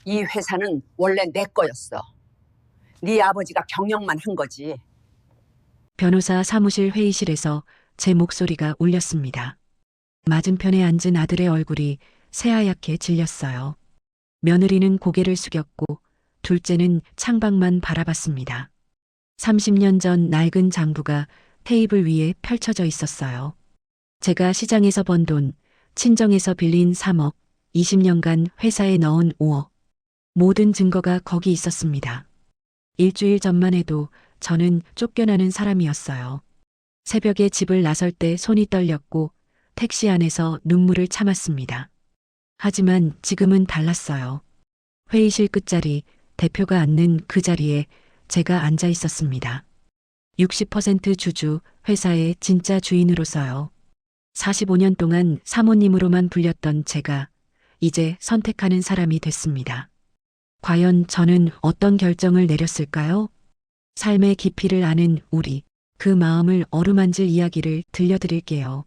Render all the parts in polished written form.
이 회사는 원래 내 거였어. 네 아버지가 경영만 한 거지. 변호사 사무실 회의실에서 제 목소리가 울렸습니다. 맞은편에 앉은 아들의 얼굴이 새하얗게 질렸어요. 며느리는 고개를 숙였고 둘째는 창밖만 바라봤습니다. 30년 전 낡은 장부가 테이블 위에 펼쳐져 있었어요. 제가 시장에서 번 돈, 친정에서 빌린 3억, 20년간 회사에 넣은 5억. 모든 증거가 거기 있었습니다. 일주일 전만 해도 저는 쫓겨나는 사람이었어요. 새벽에 집을 나설 때 손이 떨렸고 택시 안에서 눈물을 참았습니다. 하지만 지금은 달랐어요. 회의실 끝자리, 대표가 앉는 그 자리에 제가 앉아 있었습니다. 60% 주주, 회사의 진짜 주인으로서요. 45년 동안 사모님으로만 불렸던 제가 이제 선택하는 사람이 됐습니다. 과연 저는 어떤 결정을 내렸을까요? 삶의 깊이를 아는 우리, 그 마음을 어루만질 이야기를 들려드릴게요.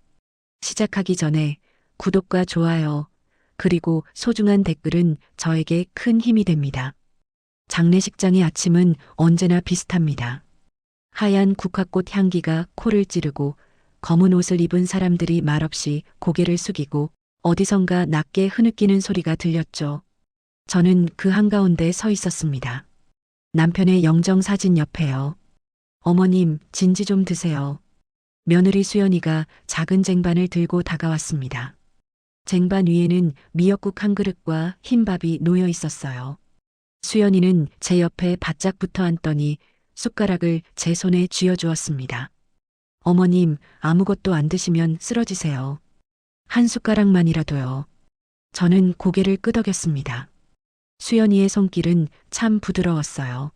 시작하기 전에 구독과 좋아요, 그리고 소중한 댓글은 저에게 큰 힘이 됩니다. 장례식장의 아침은 언제나 비슷합니다. 하얀 국화꽃 향기가 코를 찌르고 검은 옷을 입은 사람들이 말없이 고개를 숙이고 어디선가 낮게 흐느끼는 소리가 들렸죠. 저는 그 한가운데 서 있었습니다. 남편의 영정사진 옆에요. 어머님, 진지 좀 드세요. 며느리 수연이가 작은 쟁반을 들고 다가왔습니다. 쟁반 위에는 미역국 한 그릇과 흰밥이 놓여 있었어요. 수연이는 제 옆에 바짝 붙어 앉더니 숟가락을 제 손에 쥐어주었습니다. 어머님, 아무것도 안 드시면 쓰러지세요. 한 숟가락만이라도요. 저는 고개를 끄덕였습니다. 수연이의 손길은 참 부드러웠어요.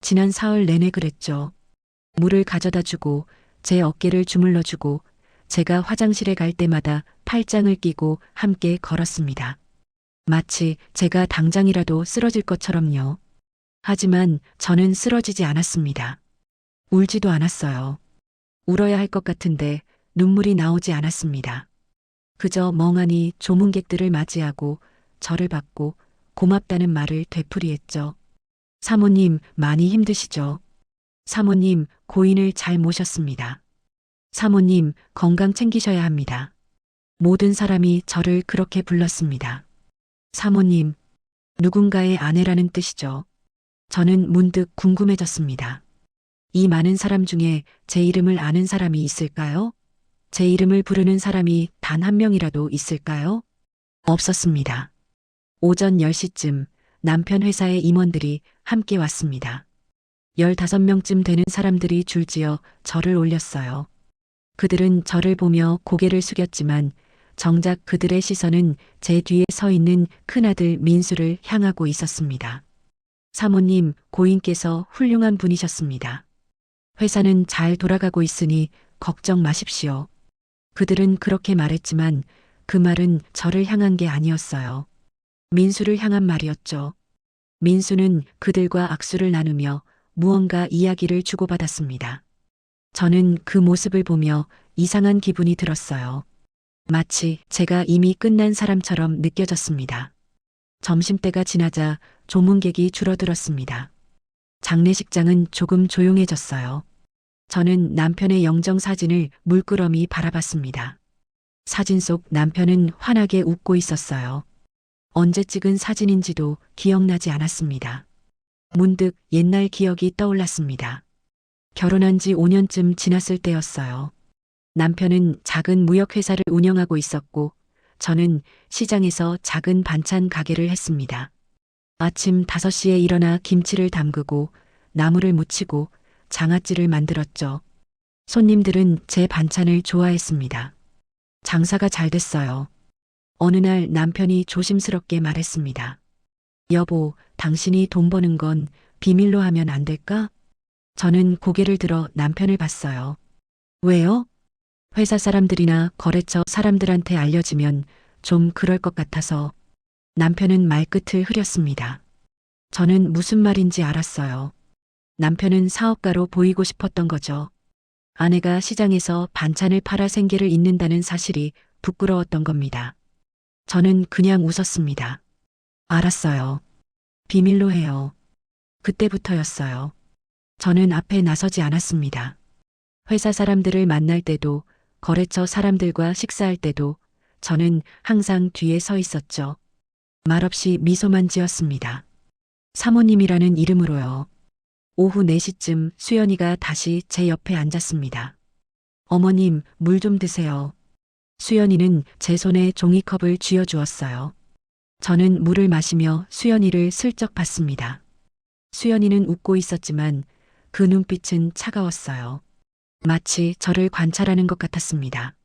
지난 사흘 내내 그랬죠. 물을 가져다 주고 제 어깨를 주물러 주고 제가 화장실에 갈 때마다 팔짱을 끼고 함께 걸었습니다. 마치 제가 당장이라도 쓰러질 것처럼요. 하지만 저는 쓰러지지 않았습니다. 울지도 않았어요. 울어야 할 것 같은데 눈물이 나오지 않았습니다. 그저 멍하니 조문객들을 맞이하고 절을 받고 고맙다는 말을 되풀이했죠. 사모님, 많이 힘드시죠? 사모님, 고인을 잘 모셨습니다. 사모님, 건강 챙기셔야 합니다. 모든 사람이 저를 그렇게 불렀습니다. 사모님, 누군가의 아내라는 뜻이죠. 저는 문득 궁금해졌습니다. 이 많은 사람 중에 제 이름을 아는 사람이 있을까요? 제 이름을 부르는 사람이 단 한 명이라도 있을까요? 없었습니다. 오전 10시쯤 남편 회사의 임원들이 함께 왔습니다. 15명쯤 되는 사람들이 줄지어 절을 올렸어요. 그들은 저를 보며 고개를 숙였지만 정작 그들의 시선은 제 뒤에 서 있는 큰아들 민수를 향하고 있었습니다. 사모님, 고인께서 훌륭한 분이셨습니다. 회사는 잘 돌아가고 있으니 걱정 마십시오. 그들은 그렇게 말했지만 그 말은 저를 향한 게 아니었어요. 민수를 향한 말이었죠. 민수는 그들과 악수를 나누며 무언가 이야기를 주고받았습니다. 저는 그 모습을 보며 이상한 기분이 들었어요. 마치 제가 이미 끝난 사람처럼 느껴졌습니다. 점심때가 지나자 조문객이 줄어들었습니다. 장례식장은 조금 조용해졌어요. 저는 남편의 영정 사진을 물끄러미 바라봤습니다. 사진 속 남편은 환하게 웃고 있었어요. 언제 찍은 사진인지도 기억나지 않았습니다. 문득 옛날 기억이 떠올랐습니다. 결혼한 지 5년쯤 지났을 때였어요. 남편은 작은 무역회사를 운영하고 있었고 저는 시장에서 작은 반찬 가게를 했습니다. 아침 5시에 일어나 김치를 담그고 나물을 무치고 장아찌를 만들었죠. 손님들은 제 반찬을 좋아했습니다. 장사가 잘 됐어요. 어느 날 남편이 조심스럽게 말했습니다. 여보, 당신이 돈 버는 건 비밀로 하면 안 될까? 저는 고개를 들어 남편을 봤어요. 왜요? 회사 사람들이나 거래처 사람들한테 알려지면 좀 그럴 것 같아서. 남편은 말끝을 흐렸습니다. 저는 무슨 말인지 알았어요. 남편은 사업가로 보이고 싶었던 거죠. 아내가 시장에서 반찬을 팔아 생계를 잇는다는 사실이 부끄러웠던 겁니다. 저는 그냥 웃었습니다. 알았어요. 비밀로 해요. 그때부터였어요. 저는 앞에 나서지 않았습니다. 회사 사람들을 만날 때도, 거래처 사람들과 식사할 때도 저는 항상 뒤에 서 있었죠. 말없이 미소만 지었습니다. 사모님이라는 이름으로요. 오후 4시쯤 수연이가 다시 제 옆에 앉았습니다. 어머님, 물 좀 드세요. 수연이는 제 손에 종이컵을 쥐어주었어요. 저는 물을 마시며 수연이를 슬쩍 봤습니다. 수연이는 웃고 있었지만 그 눈빛은 차가웠어요. 마치 저를 관찰하는 것 같았습니다.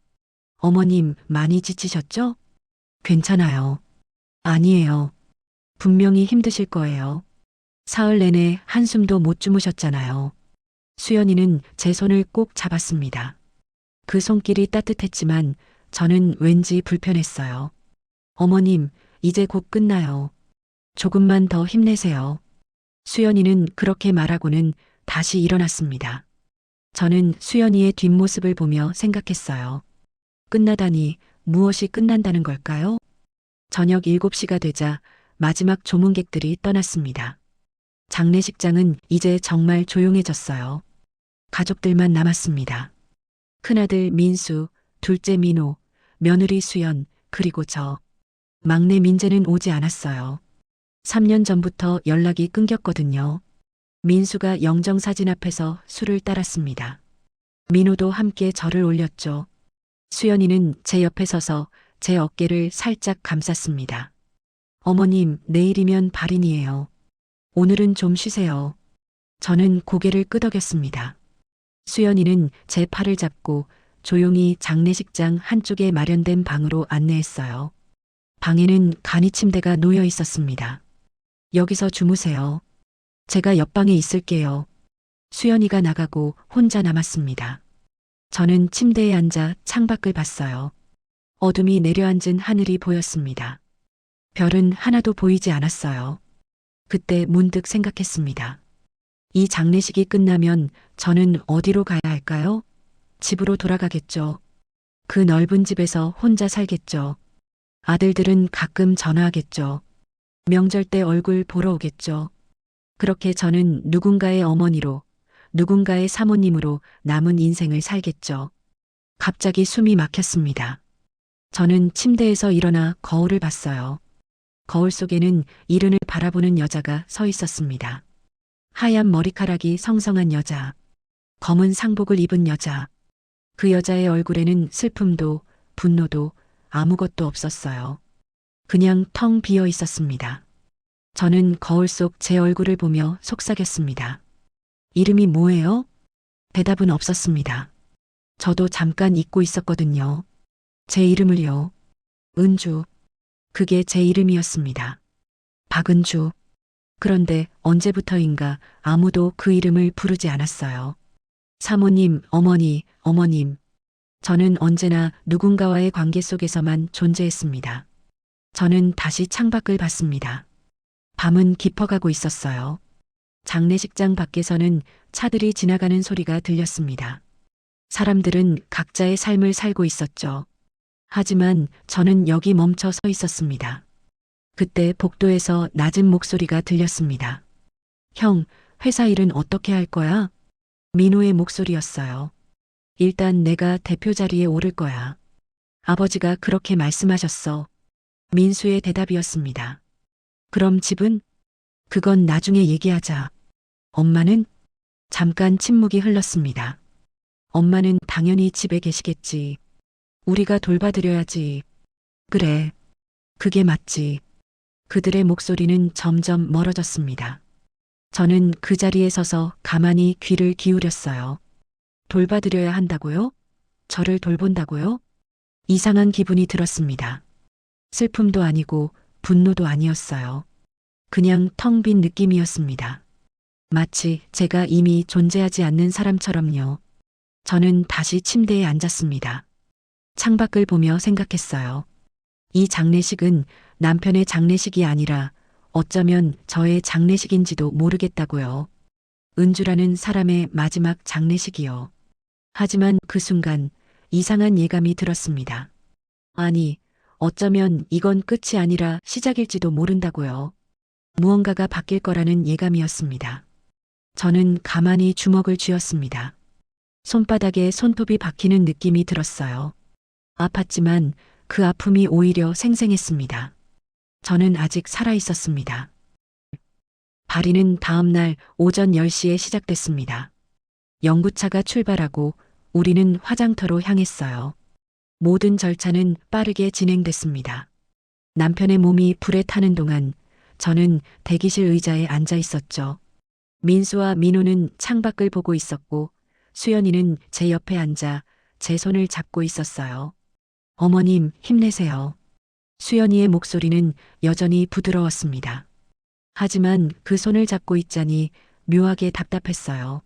어머님, 많이 지치셨죠? 괜찮아요. 아니에요. 분명히 힘드실 거예요. 사흘 내내 한숨도 못 주무셨잖아요. 수연이는 제 손을 꼭 잡았습니다. 그 손길이 따뜻했지만 저는 왠지 불편했어요. 어머님, 이제 곧 끝나요. 조금만 더 힘내세요. 수연이는 그렇게 말하고는 다시 일어났습니다. 저는 수연이의 뒷모습을 보며 생각했어요. 끝나다니 무엇이 끝난다는 걸까요? 저녁 7시가 되자 마지막 조문객들이 떠났습니다. 장례식장은 이제 정말 조용해졌어요. 가족들만 남았습니다. 큰아들 민수, 둘째 민호, 며느리 수연, 그리고 저. 막내 민재는 오지 않았어요. 3년 전부터 연락이 끊겼거든요. 민수가 영정사진 앞에서 술을 따랐습니다. 민호도 함께 절을 올렸죠. 수연이는 제 옆에 서서 제 어깨를 살짝 감쌌습니다. 어머님, 내일이면 발인이에요. 오늘은 좀 쉬세요. 저는 고개를 끄덕였습니다. 수연이는 제 팔을 잡고 조용히 장례식장 한쪽에 마련된 방으로 안내했어요. 방에는 간이 침대가 놓여 있었습니다. 여기서 주무세요. 제가 옆방에 있을게요. 수연이가 나가고 혼자 남았습니다. 저는 침대에 앉아 창밖을 봤어요. 어둠이 내려앉은 하늘이 보였습니다. 별은 하나도 보이지 않았어요. 그때 문득 생각했습니다. 이 장례식이 끝나면 저는 어디로 가야 할까요? 집으로 돌아가겠죠. 그 넓은 집에서 혼자 살겠죠. 아들들은 가끔 전화하겠죠. 명절 때 얼굴 보러 오겠죠. 그렇게 저는 누군가의 어머니로, 누군가의 사모님으로 남은 인생을 살겠죠. 갑자기 숨이 막혔습니다. 저는 침대에서 일어나 거울을 봤어요. 거울 속에는 이른을 바라보는 여자가 서 있었습니다. 하얀 머리카락이 성성한 여자, 검은 상복을 입은 여자. 그 여자의 얼굴에는 슬픔도 분노도 아무것도 없었어요. 그냥 텅 비어 있었습니다. 저는 거울 속 제 얼굴을 보며 속삭였습니다. 이름이 뭐예요? 대답은 없었습니다. 저도 잠깐 잊고 있었거든요. 제 이름을요. 은주. 그게 제 이름이었습니다. 박은주. 그런데 언제부터인가 아무도 그 이름을 부르지 않았어요. 사모님, 어머니, 어머님. 저는 언제나 누군가와의 관계 속에서만 존재했습니다. 저는 다시 창밖을 봤습니다. 밤은 깊어가고 있었어요. 장례식장 밖에서는 차들이 지나가는 소리가 들렸습니다. 사람들은 각자의 삶을 살고 있었죠. 하지만 저는 여기 멈춰 서 있었습니다. 그때 복도에서 낮은 목소리가 들렸습니다. 형, 회사 일은 어떻게 할 거야? 민호의 목소리였어요. 일단 내가 대표 자리에 오를 거야. 아버지가 그렇게 말씀하셨어. 민수의 대답이었습니다. 그럼 집은? 그건 나중에 얘기하자. 엄마는? 잠깐 침묵이 흘렀습니다. 엄마는 당연히 집에 계시겠지. 우리가 돌봐드려야지. 그래. 그게 맞지. 그들의 목소리는 점점 멀어졌습니다. 저는 그 자리에 서서 가만히 귀를 기울였어요. 돌봐드려야 한다고요? 저를 돌본다고요? 이상한 기분이 들었습니다. 슬픔도 아니고 분노도 아니었어요. 그냥 텅 빈 느낌이었습니다. 마치 제가 이미 존재하지 않는 사람처럼요. 저는 다시 침대에 앉았습니다. 창밖을 보며 생각했어요. 이 장례식은 남편의 장례식이 아니라 어쩌면 저의 장례식인지도 모르겠다고요. 은주라는 사람의 마지막 장례식이요. 하지만 그 순간 이상한 예감이 들었습니다. 아니, 어쩌면 이건 끝이 아니라 시작일지도 모른다고요. 무언가가 바뀔 거라는 예감이었습니다. 저는 가만히 주먹을 쥐었습니다. 손바닥에 손톱이 박히는 느낌이 들었어요. 아팠지만 그 아픔이 오히려 생생했습니다. 저는 아직 살아 있었습니다. 발의는 다음 날 오전 10시에 시작됐습니다. 연구차가 출발하고 우리는 화장터로 향했어요. 모든 절차는 빠르게 진행됐습니다. 남편의 몸이 불에 타는 동안 저는 대기실 의자에 앉아 있었죠. 민수와 민호는 창밖을 보고 있었고 수연이는 제 옆에 앉아 제 손을 잡고 있었어요. 어머님, 힘내세요. 수연이의 목소리는 여전히 부드러웠습니다. 하지만 그 손을 잡고 있자니 묘하게 답답했어요.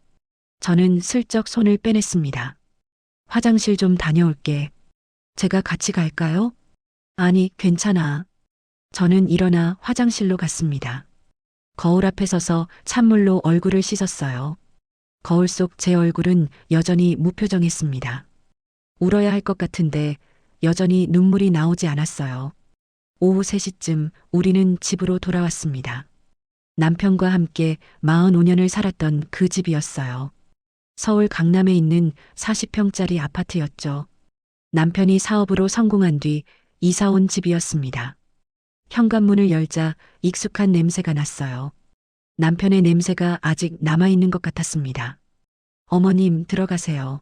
저는 슬쩍 손을 빼냈습니다. 화장실 좀 다녀올게. 제가 같이 갈까요? 아니, 괜찮아. 저는 일어나 화장실로 갔습니다. 거울 앞에 서서 찬물로 얼굴을 씻었어요. 거울 속 제 얼굴은 여전히 무표정했습니다. 울어야 할 것 같은데 여전히 눈물이 나오지 않았어요. 오후 3시쯤 우리는 집으로 돌아왔습니다. 남편과 함께 45년을 살았던 그 집이었어요. 서울 강남에 있는 40평짜리 아파트였죠. 남편이 사업으로 성공한 뒤 이사 온 집이었습니다. 현관문을 열자 익숙한 냄새가 났어요. 남편의 냄새가 아직 남아있는 것 같았습니다. 어머님, 들어가세요.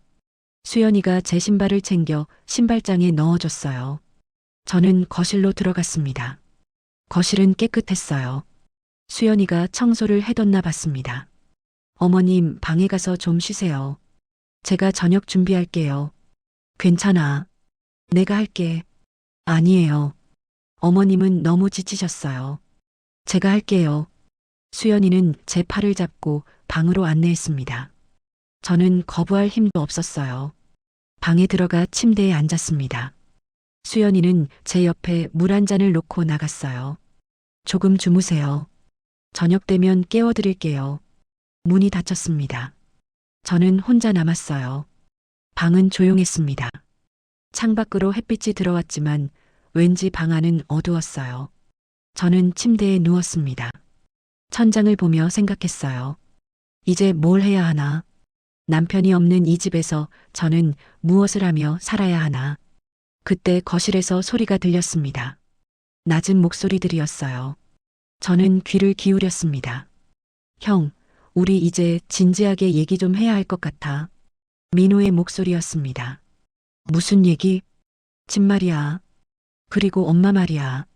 수연이가 제 신발을 챙겨 신발장에 넣어줬어요. 저는 거실로 들어갔습니다. 거실은 깨끗했어요. 수연이가 청소를 해뒀나 봤습니다. 어머님, 방에 가서 좀 쉬세요. 제가 저녁 준비할게요. 괜찮아. 내가 할게. 아니에요. 어머님은 너무 지치셨어요. 제가 할게요. 수연이는 제 팔을 잡고 방으로 안내했습니다. 저는 거부할 힘도 없었어요. 방에 들어가 침대에 앉았습니다. 수연이는 제 옆에 물 한 잔을 놓고 나갔어요. 조금 주무세요. 저녁 되면 깨워드릴게요. 문이 닫혔습니다. 저는 혼자 남았어요. 방은 조용했습니다. 창밖으로 햇빛이 들어왔지만 왠지 방 안은 어두웠어요. 저는 침대에 누웠습니다. 천장을 보며 생각했어요. 이제 뭘 해야 하나? 남편이 없는 이 집에서 저는 무엇을 하며 살아야 하나? 그때 거실에서 소리가 들렸습니다. 낮은 목소리들이었어요. 저는 귀를 기울였습니다. 형, 우리 이제 진지하게 얘기 좀 해야 할 것 같아. 민호의 목소리였습니다. 무슨 얘기? 집 말이야. 그리고 엄마 말이야.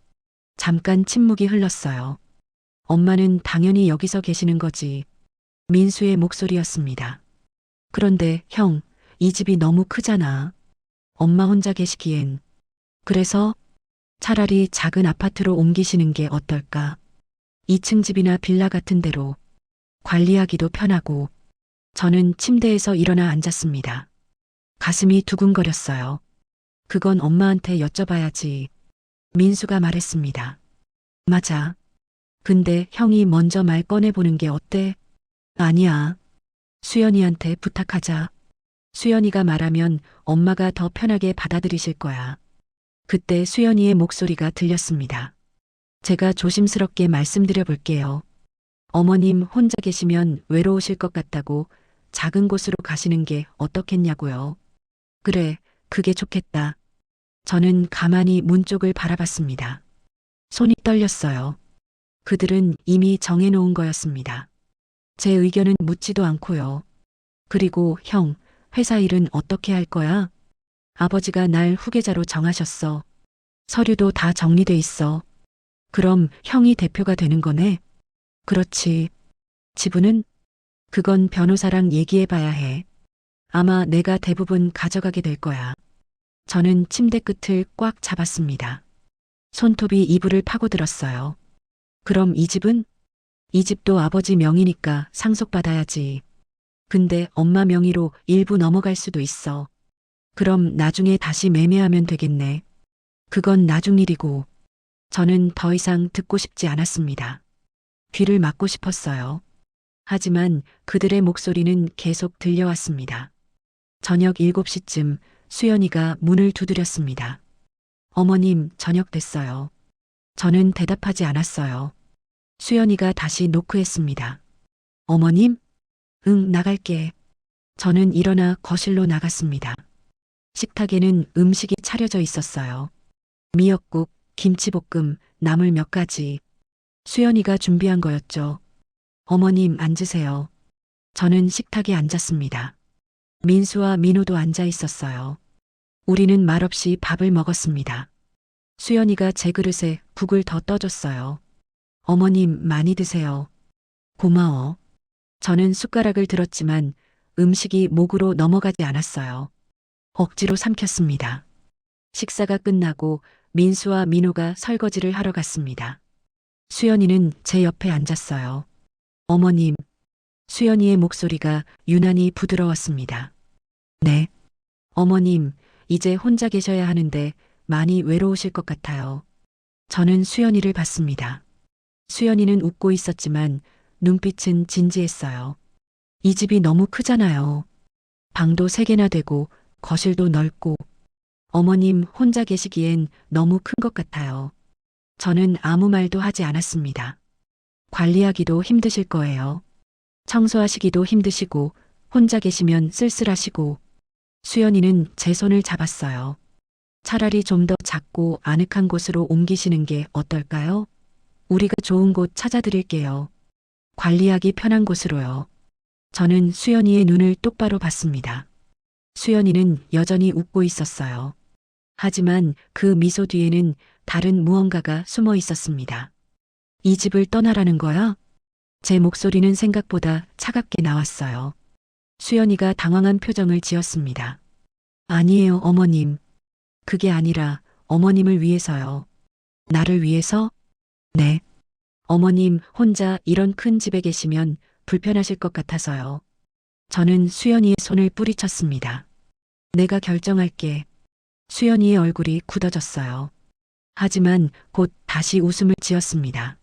잠깐 침묵이 흘렀어요. 엄마는 당연히 여기서 계시는 거지. 민수의 목소리였습니다. 그런데 형, 이 집이 너무 크잖아. 엄마 혼자 계시기엔. 그래서 차라리 작은 아파트로 옮기시는 게 어떨까? 2층 집이나 빌라 같은 데로 관리하기도 편하고. 저는 침대에서 일어나 앉았습니다. 가슴이 두근거렸어요. 그건 엄마한테 여쭤봐야지. 민수가 말했습니다. 맞아. 근데 형이 먼저 말 꺼내보는 게 어때? 아니야. 수연이한테 부탁하자. 수연이가 말하면 엄마가 더 편하게 받아들이실 거야. 그때 수연이의 목소리가 들렸습니다. 제가 조심스럽게 말씀드려 볼게요. 어머님 혼자 계시면 외로우실 것 같다고 작은 곳으로 가시는 게 어떻겠냐고요. 그래, 그게 좋겠다. 저는 가만히 문 쪽을 바라봤습니다. 손이 떨렸어요. 그들은 이미 정해놓은 거였습니다. 제 의견은 묻지도 않고요. 그리고 형, 회사 일은 어떻게 할 거야? 아버지가 날 후계자로 정하셨어. 서류도 다 정리돼 있어. 그럼 형이 대표가 되는 거네? 그렇지. 지분은? 그건 변호사랑 얘기해 봐야 해. 아마 내가 대부분 가져가게 될 거야. 저는 침대 끝을 꽉 잡았습니다. 손톱이 이불을 파고들었어요. 그럼 이 집은? 이 집도 아버지 명의니까 상속받아야지. 근데 엄마 명의로 일부 넘어갈 수도 있어. 그럼 나중에 다시 매매하면 되겠네. 그건 나중 일이고. 저는 더 이상 듣고 싶지 않았습니다. 귀를 막고 싶었어요. 하지만 그들의 목소리는 계속 들려왔습니다. 저녁 7시쯤 수연이가 문을 두드렸습니다. 어머님, 저녁 됐어요. 저는 대답하지 않았어요. 수연이가 다시 노크했습니다. 어머님? 응, 나갈게. 저는 일어나 거실로 나갔습니다. 식탁에는 음식이 차려져 있었어요. 미역국, 김치볶음, 나물 몇 가지. 수연이가 준비한 거였죠. 어머님, 앉으세요. 저는 식탁에 앉았습니다. 민수와 민호도 앉아 있었어요. 우리는 말없이 밥을 먹었습니다. 수연이가 제 그릇에 국을 더 떠줬어요. 어머님, 많이 드세요. 고마워. 저는 숟가락을 들었지만 음식이 목으로 넘어가지 않았어요. 억지로 삼켰습니다. 식사가 끝나고 민수와 민호가 설거지를 하러 갔습니다. 수연이는 제 옆에 앉았어요. 어머님, 수연이의 목소리가 유난히 부드러웠습니다. 네. 어머님, 이제 혼자 계셔야 하는데 많이 외로우실 것 같아요. 저는 수연이를 봤습니다. 수연이는 웃고 있었지만 눈빛은 진지했어요. 이 집이 너무 크잖아요. 방도 3개나 되고 거실도 넓고 어머님 혼자 계시기엔 너무 큰 것 같아요. 저는 아무 말도 하지 않았습니다. 관리하기도 힘드실 거예요. 청소하시기도 힘드시고 혼자 계시면 쓸쓸하시고. 수연이는 제 손을 잡았어요. 차라리 좀 더 작고 아늑한 곳으로 옮기시는 게 어떨까요? 우리가 좋은 곳 찾아드릴게요. 관리하기 편한 곳으로요. 저는 수연이의 눈을 똑바로 봤습니다. 수연이는 여전히 웃고 있었어요. 하지만 그 미소 뒤에는 다른 무언가가 숨어 있었습니다. 이 집을 떠나라는 거야? 제 목소리는 생각보다 차갑게 나왔어요. 수연이가 당황한 표정을 지었습니다. 아니에요, 어머님. 그게 아니라 어머님을 위해서요. 나를 위해서? 네. 어머님 혼자 이런 큰 집에 계시면 불편하실 것 같아서요. 저는 수연이의 손을 뿌리쳤습니다. 내가 결정할게. 수연이의 얼굴이 굳어졌어요. 하지만 곧 다시 웃음을 지었습니다.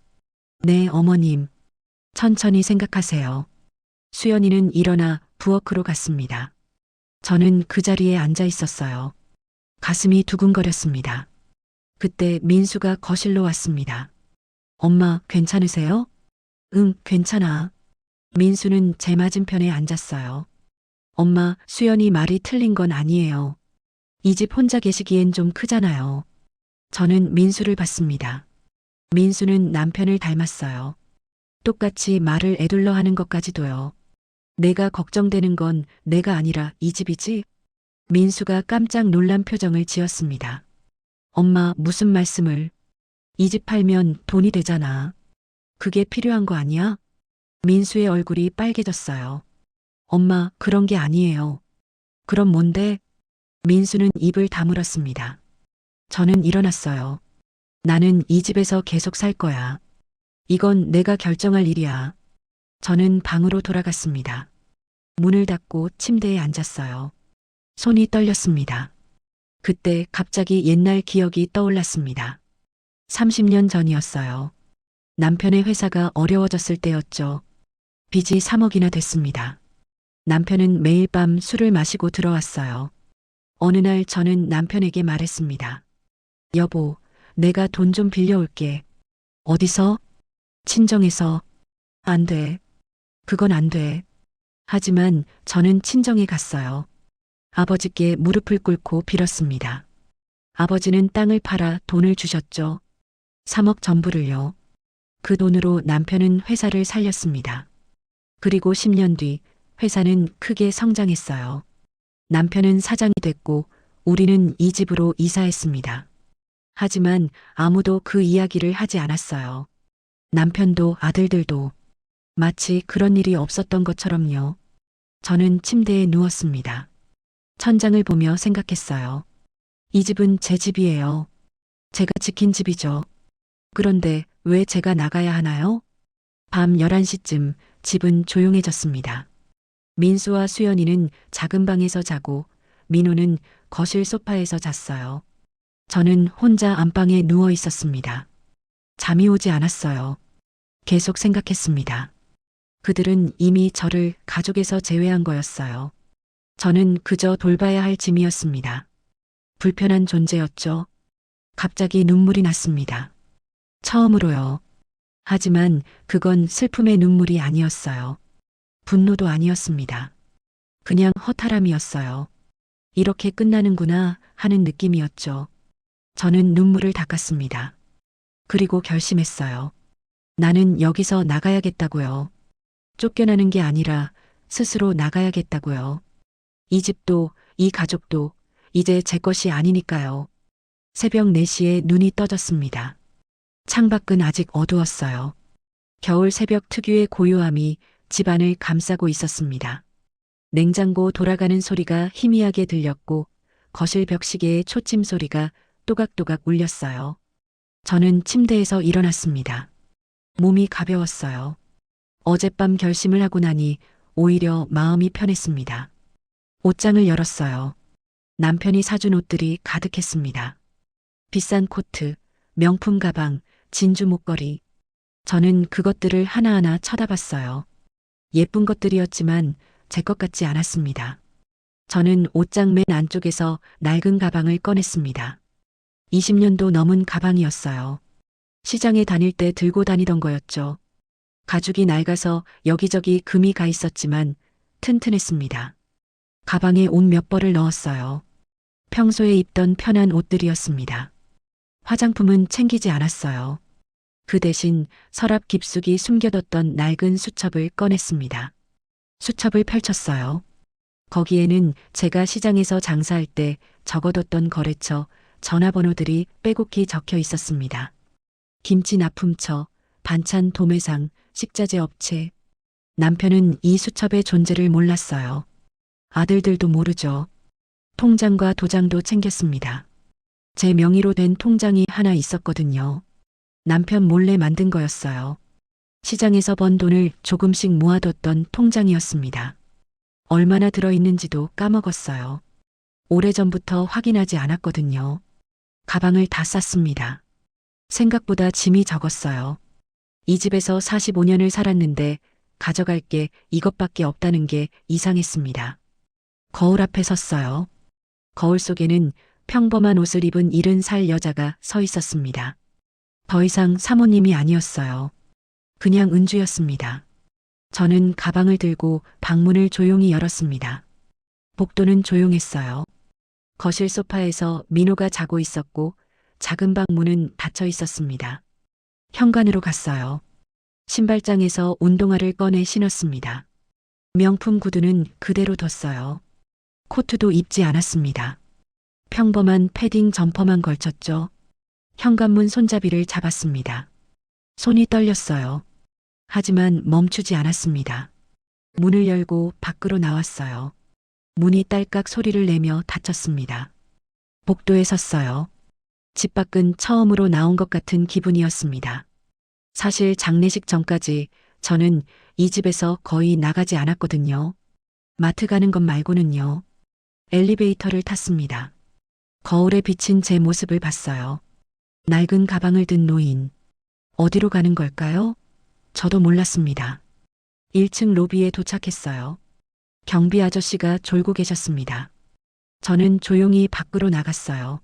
네, 어머님. 천천히 생각하세요. 수연이는 일어나 부엌으로 갔습니다. 저는 그 자리에 앉아 있었어요. 가슴이 두근거렸습니다. 그때 민수가 거실로 왔습니다. 엄마, 괜찮으세요? 응, 괜찮아. 민수는 제 맞은편에 앉았어요. 엄마, 수연이 말이 틀린 건 아니에요. 이 집 혼자 계시기엔 좀 크잖아요. 저는 민수를 봤습니다. 민수는 남편을 닮았어요. 똑같이 말을 에둘러 하는 것까지도요. 내가 걱정되는 건 내가 아니라 이 집이지? 민수가 깜짝 놀란 표정을 지었습니다. 엄마, 무슨 말씀을? 이 집 팔면 돈이 되잖아. 그게 필요한 거 아니야? 민수의 얼굴이 빨개졌어요. 엄마, 그런 게 아니에요. 그럼 뭔데? 민수는 입을 다물었습니다. 저는 일어났어요. 나는 이 집에서 계속 살 거야. 이건 내가 결정할 일이야. 저는 방으로 돌아갔습니다. 문을 닫고 침대에 앉았어요. 손이 떨렸습니다. 그때 갑자기 옛날 기억이 떠올랐습니다. 30년 전이었어요. 남편의 회사가 어려워졌을 때였죠. 빚이 3억이나 됐습니다. 남편은 매일 밤 술을 마시고 들어왔어요. 어느 날 저는 남편에게 말했습니다. 여보, 내가 돈 좀 빌려올게. 어디서? 친정에서. 안 돼. 그건 안 돼. 하지만 저는 친정에 갔어요. 아버지께 무릎을 꿇고 빌었습니다. 아버지는 땅을 팔아 돈을 주셨죠. 3억 전부를요. 그 돈으로 남편은 회사를 살렸습니다. 그리고 10년 뒤 회사는 크게 성장했어요. 남편은 사장이 됐고 우리는 이 집으로 이사했습니다. 하지만 아무도 그 이야기를 하지 않았어요. 남편도 아들들도 마치 그런 일이 없었던 것처럼요. 저는 침대에 누웠습니다. 천장을 보며 생각했어요. 이 집은 제 집이에요. 제가 지킨 집이죠. 그런데 왜 제가 나가야 하나요? 밤 11시쯤 집은 조용해졌습니다. 민수와 수연이는 작은 방에서 자고 민호는 거실 소파에서 잤어요. 저는 혼자 안방에 누워 있었습니다. 잠이 오지 않았어요. 계속 생각했습니다. 그들은 이미 저를 가족에서 제외한 거였어요. 저는 그저 돌봐야 할 짐이었습니다. 불편한 존재였죠. 갑자기 눈물이 났습니다. 처음으로요. 하지만 그건 슬픔의 눈물이 아니었어요. 분노도 아니었습니다. 그냥 허탈함이었어요. 이렇게 끝나는구나 하는 느낌이었죠. 저는 눈물을 닦았습니다. 그리고 결심했어요. 나는 여기서 나가야겠다고요. 쫓겨나는 게 아니라 스스로 나가야겠다고요. 이 집도, 이 가족도 이제 제 것이 아니니까요. 새벽 4시에 눈이 떠졌습니다. 창밖은 아직 어두웠어요. 겨울 새벽 특유의 고요함이 집안을 감싸고 있었습니다. 냉장고 돌아가는 소리가 희미하게 들렸고 거실 벽시계의 초침 소리가 또각또각 울렸어요. 저는 침대에서 일어났습니다. 몸이 가벼웠어요. 어젯밤 결심을 하고 나니 오히려 마음이 편했습니다. 옷장을 열었어요. 남편이 사준 옷들이 가득했습니다. 비싼 코트, 명품 가방, 진주 목걸이. 저는 그것들을 하나하나 쳐다봤어요. 예쁜 것들이었지만 제 것 같지 않았습니다. 저는 옷장 맨 안쪽에서 낡은 가방을 꺼냈습니다. 20년도 넘은 가방이었어요. 시장에 다닐 때 들고 다니던 거였죠. 가죽이 낡아서 여기저기 금이 가 있었지만 튼튼했습니다. 가방에 옷 몇 벌을 넣었어요. 평소에 입던 편한 옷들이었습니다. 화장품은 챙기지 않았어요. 그 대신 서랍 깊숙이 숨겨뒀던 낡은 수첩을 꺼냈습니다. 수첩을 펼쳤어요. 거기에는 제가 시장에서 장사할 때 적어뒀던 거래처, 전화번호들이 빼곡히 적혀 있었습니다. 김치 납품처, 반찬 도매상, 식자재 업체. 남편은 이 수첩의 존재를 몰랐어요. 아들들도 모르죠. 통장과 도장도 챙겼습니다. 제 명의로 된 통장이 하나 있었거든요. 남편 몰래 만든 거였어요. 시장에서 번 돈을 조금씩 모아뒀던 통장이었습니다. 얼마나 들어있는지도 까먹었어요. 오래전부터 확인하지 않았거든요. 가방을 다 쌌습니다. 생각보다 짐이 적었어요. 이 집에서 45년을 살았는데 가져갈 게 이것밖에 없다는 게 이상했습니다. 거울 앞에 섰어요. 거울 속에는 평범한 옷을 입은 70살 여자가 서 있었습니다. 더 이상 사모님이 아니었어요. 그냥 은주였습니다. 저는 가방을 들고 방문을 조용히 열었습니다. 복도는 조용했어요. 거실 소파에서 민호가 자고 있었고 작은 방 문은 닫혀 있었습니다. 현관으로 갔어요. 신발장에서 운동화를 꺼내 신었습니다. 명품 구두는 그대로 뒀어요. 코트도 입지 않았습니다. 평범한 패딩 점퍼만 걸쳤죠. 현관문 손잡이를 잡았습니다. 손이 떨렸어요. 하지만 멈추지 않았습니다. 문을 열고 밖으로 나왔어요. 문이 딸깍 소리를 내며 닫혔습니다. 복도에 섰어요. 집 밖은 처음으로 나온 것 같은 기분이었습니다. 사실 장례식 전까지 저는 이 집에서 거의 나가지 않았거든요. 마트 가는 것 말고는요. 엘리베이터를 탔습니다. 거울에 비친 제 모습을 봤어요. 낡은 가방을 든 노인. 어디로 가는 걸까요? 저도 몰랐습니다. 1층 로비에 도착했어요. 경비 아저씨가 졸고 계셨습니다. 저는 조용히 밖으로 나갔어요.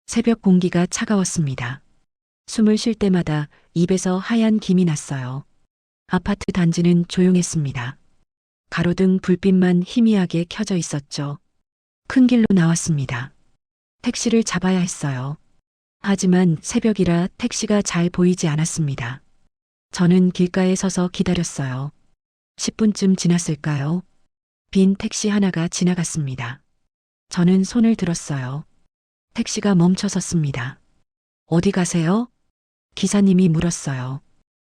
새벽 공기가 차가웠습니다. 숨을 쉴 때마다 입에서 하얀 김이 났어요. 아파트 단지는 조용했습니다. 가로등 불빛만 희미하게 켜져 있었죠. 큰 길로 나왔습니다. 택시를 잡아야 했어요. 하지만 새벽이라 택시가 잘 보이지 않았습니다. 저는 길가에 서서 기다렸어요. 10분쯤 지났을까요? 빈 택시 하나가 지나갔습니다. 저는 손을 들었어요. 택시가 멈춰 섰습니다. 어디 가세요? 기사님이 물었어요.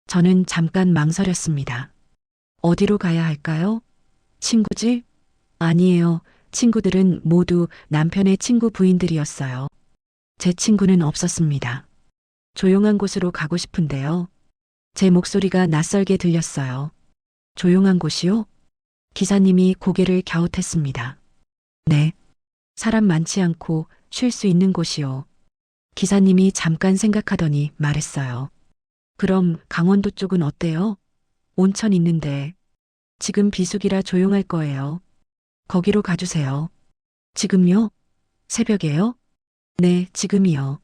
저는 잠깐 망설였습니다. 어디로 가야 할까요? 친구 집? 아니에요. 친구들은 모두 남편의 친구 부인들이었어요. 제 친구는 없었습니다. 조용한 곳으로 가고 싶은데요. 제 목소리가 낯설게 들렸어요. 조용한 곳이요? 기사님이 고개를 갸웃했습니다. 네. 사람 많지 않고 쉴 수 있는 곳이요. 기사님이 잠깐 생각하더니 말했어요. 그럼 강원도 쪽은 어때요? 온천 있는데. 지금 비수기라 조용할 거예요. 거기로 가주세요. 지금요? 새벽에요? 네, 지금이요.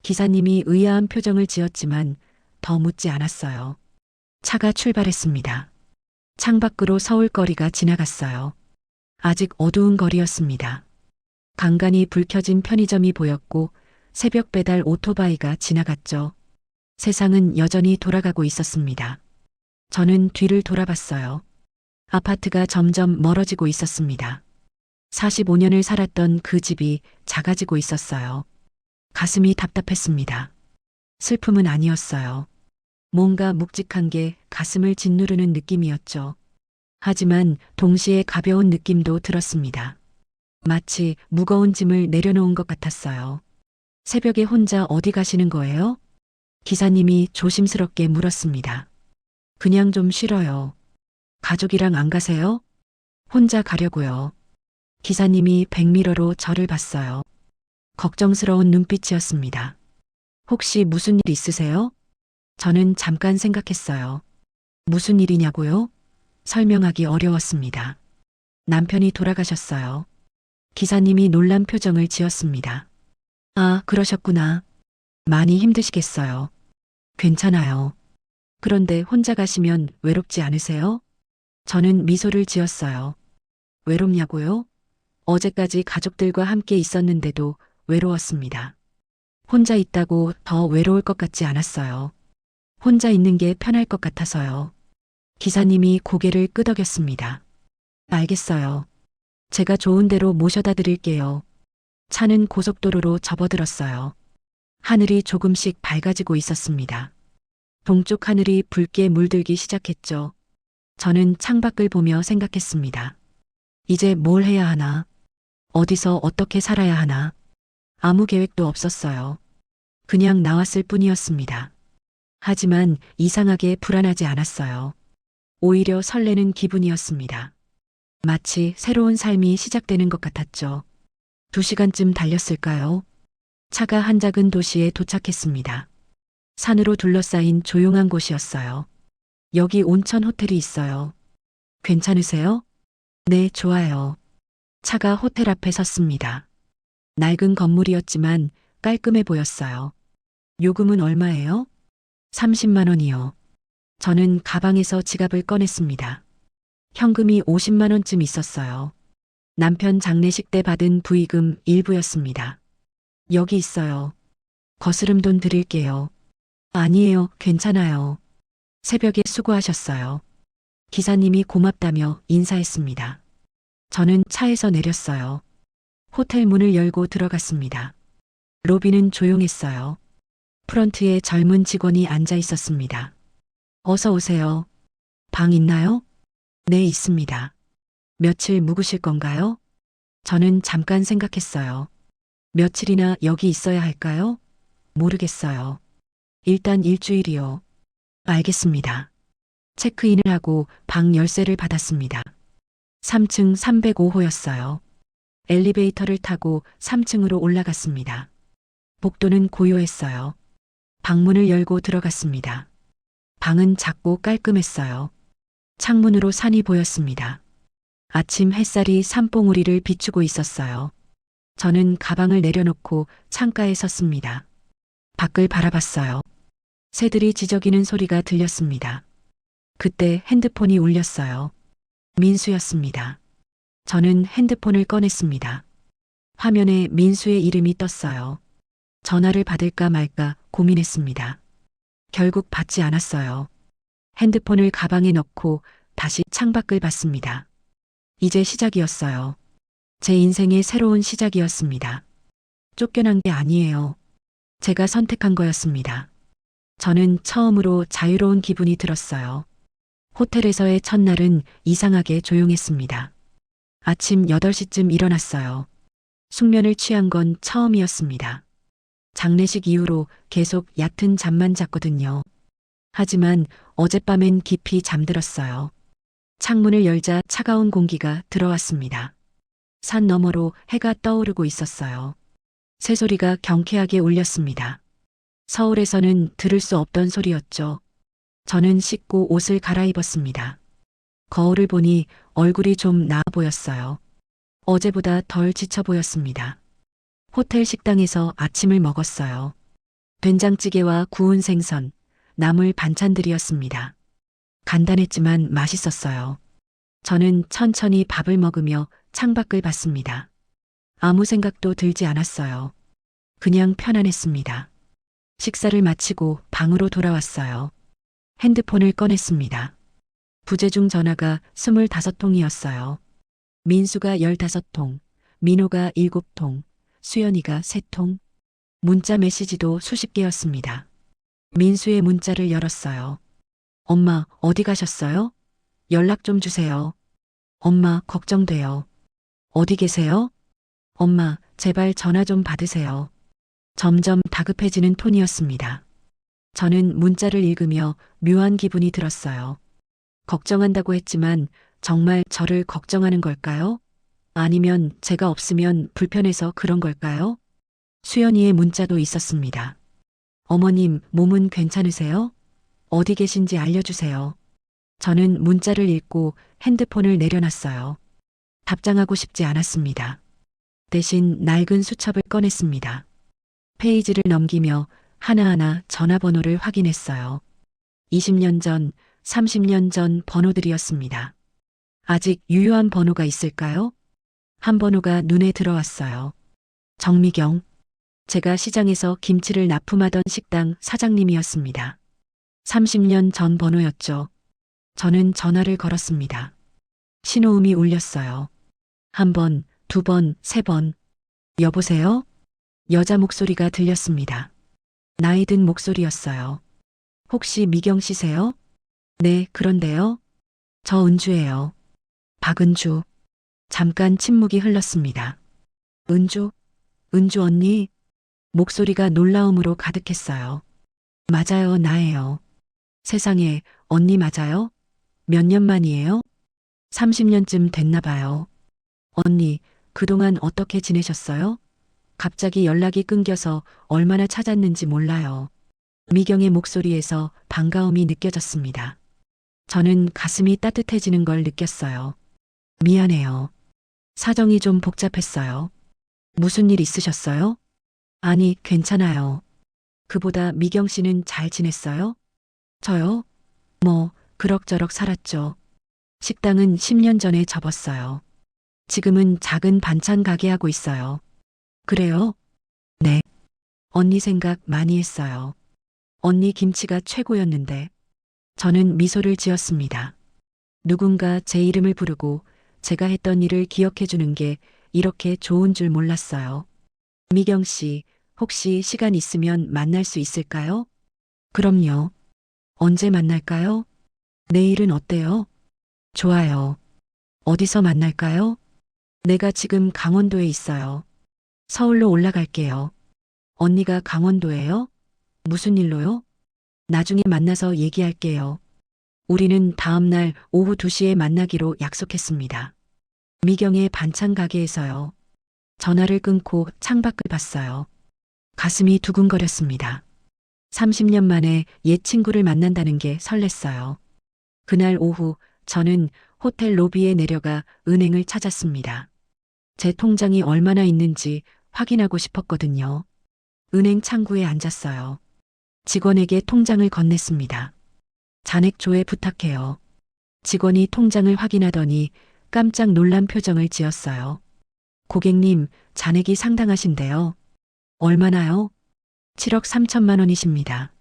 기사님이 의아한 표정을 지었지만 더 묻지 않았어요. 차가 출발했습니다. 창밖으로 서울거리가 지나갔어요. 아직 어두운 거리였습니다. 간간히 불 켜진 편의점이 보였고 새벽 배달 오토바이가 지나갔죠. 세상은 여전히 돌아가고 있었습니다. 저는 뒤를 돌아봤어요. 아파트가 점점 멀어지고 있었습니다. 45년을 살았던 그 집이 작아지고 있었어요. 가슴이 답답했습니다. 슬픔은 아니었어요. 뭔가 묵직한 게 가슴을 짓누르는 느낌이었죠. 하지만 동시에 가벼운 느낌도 들었습니다. 마치 무거운 짐을 내려놓은 것 같았어요. 새벽에 혼자 어디 가시는 거예요? 기사님이 조심스럽게 물었습니다. 그냥 좀 쉬러요. 가족이랑 안 가세요? 혼자 가려고요. 기사님이 백미러로 저를 봤어요. 걱정스러운 눈빛이었습니다. 혹시 무슨 일 있으세요? 저는 잠깐 생각했어요. 무슨 일이냐고요? 설명하기 어려웠습니다. 남편이 돌아가셨어요. 기사님이 놀란 표정을 지었습니다. 아, 그러셨구나. 많이 힘드시겠어요. 괜찮아요. 그런데 혼자 가시면 외롭지 않으세요? 저는 미소를 지었어요. 외롭냐고요? 어제까지 가족들과 함께 있었는데도 외로웠습니다. 혼자 있다고 더 외로울 것 같지 않았어요. 혼자 있는 게 편할 것 같아서요. 기사님이 고개를 끄덕였습니다. 알겠어요. 제가 좋은 대로 모셔다 드릴게요. 차는 고속도로로 접어들었어요. 하늘이 조금씩 밝아지고 있었습니다. 동쪽 하늘이 붉게 물들기 시작했죠. 저는 창밖을 보며 생각했습니다. 이제 뭘 해야 하나? 어디서 어떻게 살아야 하나? 아무 계획도 없었어요. 그냥 나왔을 뿐이었습니다. 하지만 이상하게 불안하지 않았어요. 오히려 설레는 기분이었습니다. 마치 새로운 삶이 시작되는 것 같았죠. 2시간쯤 달렸을까요? 차가 한 작은 도시에 도착했습니다. 산으로 둘러싸인 조용한 곳이었어요. 여기 온천 호텔이 있어요. 괜찮으세요? 네, 좋아요. 차가 호텔 앞에 섰습니다. 낡은 건물이었지만 깔끔해 보였어요. 요금은 얼마예요? 30만 원이요. 저는 가방에서 지갑을 꺼냈습니다. 현금이 50만 원쯤 있었어요. 남편 장례식 때 받은 부의금 일부였습니다. 여기 있어요. 거스름 돈 드릴게요. 아니에요, 괜찮아요. 새벽에 수고하셨어요. 기사님이 고맙다며 인사했습니다. 저는 차에서 내렸어요. 호텔 문을 열고 들어갔습니다. 로비는 조용했어요. 프런트에 젊은 직원이 앉아 있었습니다. 어서 오세요. 방 있나요? 네, 있습니다. 며칠 묵으실 건가요? 저는 잠깐 생각했어요. 며칠이나 여기 있어야 할까요? 모르겠어요. 일단 일주일이요. 알겠습니다. 체크인을 하고 방 열쇠를 받았습니다. 3층 305호였어요. 엘리베이터를 타고 3층으로 올라갔습니다. 복도는 고요했어요. 방문을 열고 들어갔습니다. 방은 작고 깔끔했어요. 창문으로 산이 보였습니다. 아침 햇살이 산봉우리를 비추고 있었어요. 저는 가방을 내려놓고 창가에 섰습니다. 밖을 바라봤어요. 새들이 지저귀는 소리가 들렸습니다. 그때 핸드폰이 울렸어요. 민수였습니다. 저는 핸드폰을 꺼냈습니다. 화면에 민수의 이름이 떴어요. 전화를 받을까 말까 고민했습니다. 결국 받지 않았어요. 핸드폰을 가방에 넣고 다시 창밖을 봤습니다. 이제 시작이었어요. 제 인생의 새로운 시작이었습니다. 쫓겨난 게 아니에요. 제가 선택한 거였습니다. 저는 처음으로 자유로운 기분이 들었어요. 호텔에서의 첫날은 이상하게 조용했습니다. 아침 8시쯤 일어났어요. 숙면을 취한 건 처음이었습니다. 장례식 이후로 계속 얕은 잠만 잤거든요. 하지만 어젯밤엔 깊이 잠들었어요. 창문을 열자 차가운 공기가 들어왔습니다. 산 너머로 해가 떠오르고 있었어요. 새소리가 경쾌하게 울렸습니다. 서울에서는 들을 수 없던 소리였죠. 저는 씻고 옷을 갈아입었습니다. 거울을 보니 얼굴이 좀 나아 보였어요. 어제보다 덜 지쳐 보였습니다. 호텔 식당에서 아침을 먹었어요. 된장찌개와 구운 생선, 나물 반찬들이었습니다. 간단했지만 맛있었어요. 저는 천천히 밥을 먹으며 창밖을 봤습니다. 아무 생각도 들지 않았어요. 그냥 편안했습니다. 식사를 마치고 방으로 돌아왔어요. 핸드폰을 꺼냈습니다. 부재중 전화가 25통이었어요. 민수가 15통, 민호가 7통, 수연이가 3통, 문자 메시지도 수십 개였습니다. 민수의 문자를 열었어요. 엄마, 어디 가셨어요? 연락 좀 주세요. 엄마, 걱정돼요. 어디 계세요? 엄마, 제발 전화 좀 받으세요. 점점 다급해지는 톤이었습니다. 저는 문자를 읽으며 묘한 기분이 들었어요. 걱정한다고 했지만 정말 저를 걱정하는 걸까요? 아니면 제가 없으면 불편해서 그런 걸까요? 수연이의 문자도 있었습니다. 어머님, 몸은 괜찮으세요? 어디 계신지 알려주세요. 저는 문자를 읽고 핸드폰을 내려놨어요. 답장하고 싶지 않았습니다. 대신 낡은 수첩을 꺼냈습니다. 페이지를 넘기며 하나하나 전화번호를 확인했어요. 20년 전, 30년 전 번호들이었습니다. 아직 유효한 번호가 있을까요? 한 번호가 눈에 들어왔어요. 정미경. 제가 시장에서 김치를 납품하던 식당 사장님이었습니다. 30년 전 번호였죠. 저는 전화를 걸었습니다. 신호음이 울렸어요. 한 번, 두 번, 세 번. 여보세요? 여자 목소리가 들렸습니다. 나이 든 목소리였어요. 혹시 미경 씨세요? 네, 그런데요. 저 은주예요. 박은주. 잠깐 침묵이 흘렀습니다. 은주? 은주 언니? 목소리가 놀라움으로 가득했어요. 맞아요, 나예요. 세상에, 언니 맞아요? 몇 년 만이에요? 30년쯤 됐나 봐요. 언니, 그동안 어떻게 지내셨어요? 갑자기 연락이 끊겨서 얼마나 찾았는지 몰라요. 미경의 목소리에서 반가움이 느껴졌습니다. 저는 가슴이 따뜻해지는 걸 느꼈어요. 미안해요. 사정이 좀 복잡했어요. 무슨 일 있으셨어요? 아니, 괜찮아요. 그보다 미경 씨는 잘 지냈어요? 저요? 뭐, 그럭저럭 살았죠. 식당은 10년 전에 접었어요. 지금은 작은 반찬 가게 하고 있어요. 그래요? 네. 언니 생각 많이 했어요. 언니 김치가 최고였는데. 저는 미소를 지었습니다. 누군가 제 이름을 부르고 제가 했던 일을 기억해 주는 게 이렇게 좋은 줄 몰랐어요. 미경 씨, 혹시 시간 있으면 만날 수 있을까요? 그럼요. 언제 만날까요? 내일은 어때요? 좋아요. 어디서 만날까요? 내가 지금 강원도에 있어요. 서울로 올라갈게요. 언니가 강원도예요? 무슨 일로요? 나중에 만나서 얘기할게요. 우리는 다음 날 오후 2시에 만나기로 약속했습니다. 미경의 반찬 가게에서요. 전화를 끊고 창밖을 봤어요. 가슴이 두근거렸습니다. 30년 만에 옛 친구를 만난다는 게 설렜어요. 그날 오후 저는 호텔 로비에 내려가 은행을 찾았습니다. 제 통장이 얼마나 있는지 확인하고 싶었거든요. 은행 창구에 앉았어요. 직원에게 통장을 건넸습니다. 잔액 조회 부탁해요. 직원이 통장을 확인하더니 깜짝 놀란 표정을 지었어요. 고객님, 잔액이 상당하신데요. 얼마나요? 7억 3천만 원이십니다.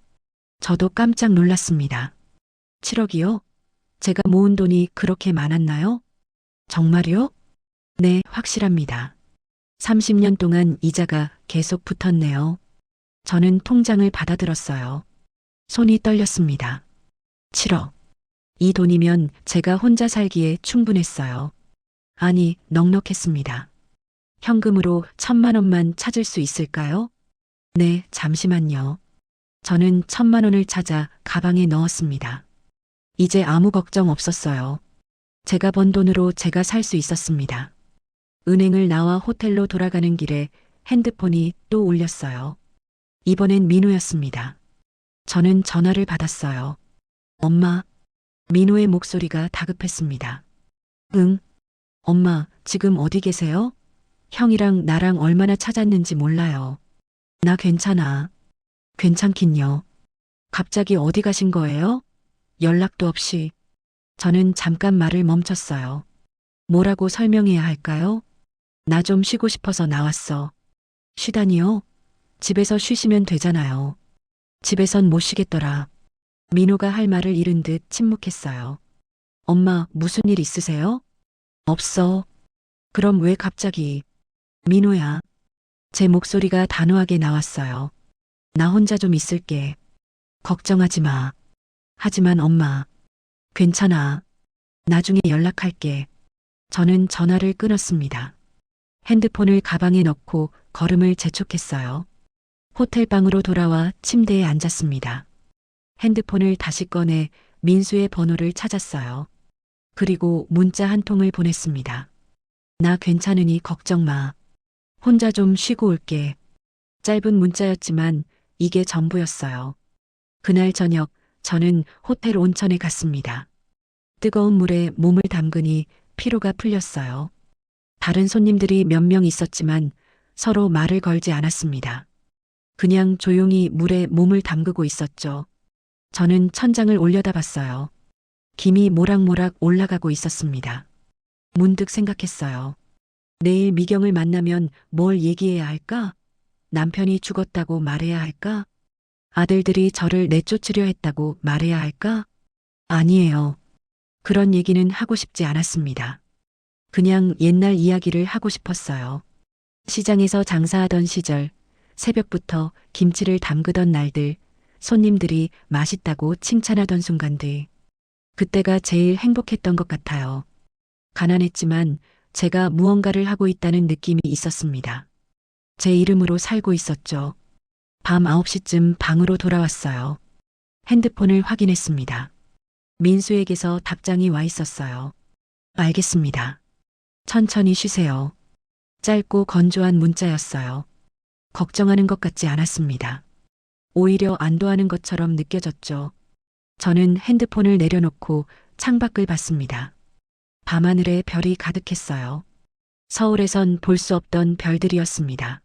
저도 깜짝 놀랐습니다. 7억이요? 제가 모은 돈이 그렇게 많았나요? 정말요? 네, 확실합니다. 30년 동안 이자가 계속 붙었네요. 저는 통장을 받아들었어요. 손이 떨렸습니다. 7억. 이 돈이면 제가 혼자 살기에 충분했어요. 아니, 넉넉했습니다. 현금으로 1,000만 원만 찾을 수 있을까요? 네, 잠시만요. 저는 1,000만 원을 찾아 가방에 넣었습니다. 이제 아무 걱정 없었어요. 제가 번 돈으로 제가 살 수 있었습니다. 은행을 나와 호텔로 돌아가는 길에 핸드폰이 또 울렸어요. 이번엔 민호였습니다. 저는 전화를 받았어요. 엄마. 민호의 목소리가 다급했습니다. 응. 엄마, 지금 어디 계세요? 형이랑 나랑 얼마나 찾았는지 몰라요. 나 괜찮아. 괜찮긴요. 갑자기 어디 가신 거예요? 연락도 없이. 저는 잠깐 말을 멈췄어요. 뭐라고 설명해야 할까요? 나 좀 쉬고 싶어서 나왔어. 쉬다니요? 집에서 쉬시면 되잖아요. 집에선 못 쉬겠더라. 민호가 할 말을 잃은 듯 침묵했어요. 엄마, 무슨 일 있으세요? 없어. 그럼 왜 갑자기? 민호야. 제 목소리가 단호하게 나왔어요. 나 혼자 좀 있을게. 걱정하지 마. 하지만 엄마. 괜찮아. 나중에 연락할게. 저는 전화를 끊었습니다. 핸드폰을 가방에 넣고 걸음을 재촉했어요. 호텔방으로 돌아와 침대에 앉았습니다. 핸드폰을 다시 꺼내 민수의 번호를 찾았어요. 그리고 문자 한 통을 보냈습니다. 나 괜찮으니 걱정 마. 혼자 좀 쉬고 올게. 짧은 문자였지만 이게 전부였어요. 그날 저녁 저는 호텔 온천에 갔습니다. 뜨거운 물에 몸을 담그니 피로가 풀렸어요. 다른 손님들이 몇 명 있었지만 서로 말을 걸지 않았습니다. 그냥 조용히 물에 몸을 담그고 있었죠. 저는 천장을 올려다봤어요. 김이 모락모락 올라가고 있었습니다. 문득 생각했어요. 내일 미경을 만나면 뭘 얘기해야 할까? 남편이 죽었다고 말해야 할까? 아들들이 저를 내쫓으려 했다고 말해야 할까? 아니에요. 그런 얘기는 하고 싶지 않았습니다. 그냥 옛날 이야기를 하고 싶었어요. 시장에서 장사하던 시절, 새벽부터 김치를 담그던 날들, 손님들이 맛있다고 칭찬하던 순간들. 그때가 제일 행복했던 것 같아요. 가난했지만 제가 무언가를 하고 있다는 느낌이 있었습니다. 제 이름으로 살고 있었죠. 밤 9시쯤 방으로 돌아왔어요. 핸드폰을 확인했습니다. 민수에게서 답장이 와 있었어요. 알겠습니다. 천천히 쉬세요. 짧고 건조한 문자였어요. 걱정하는 것 같지 않았습니다. 오히려 안도하는 것처럼 느껴졌죠. 저는 핸드폰을 내려놓고 창밖을 봤습니다. 밤하늘에 별이 가득했어요. 서울에선 볼 수 없던 별들이었습니다.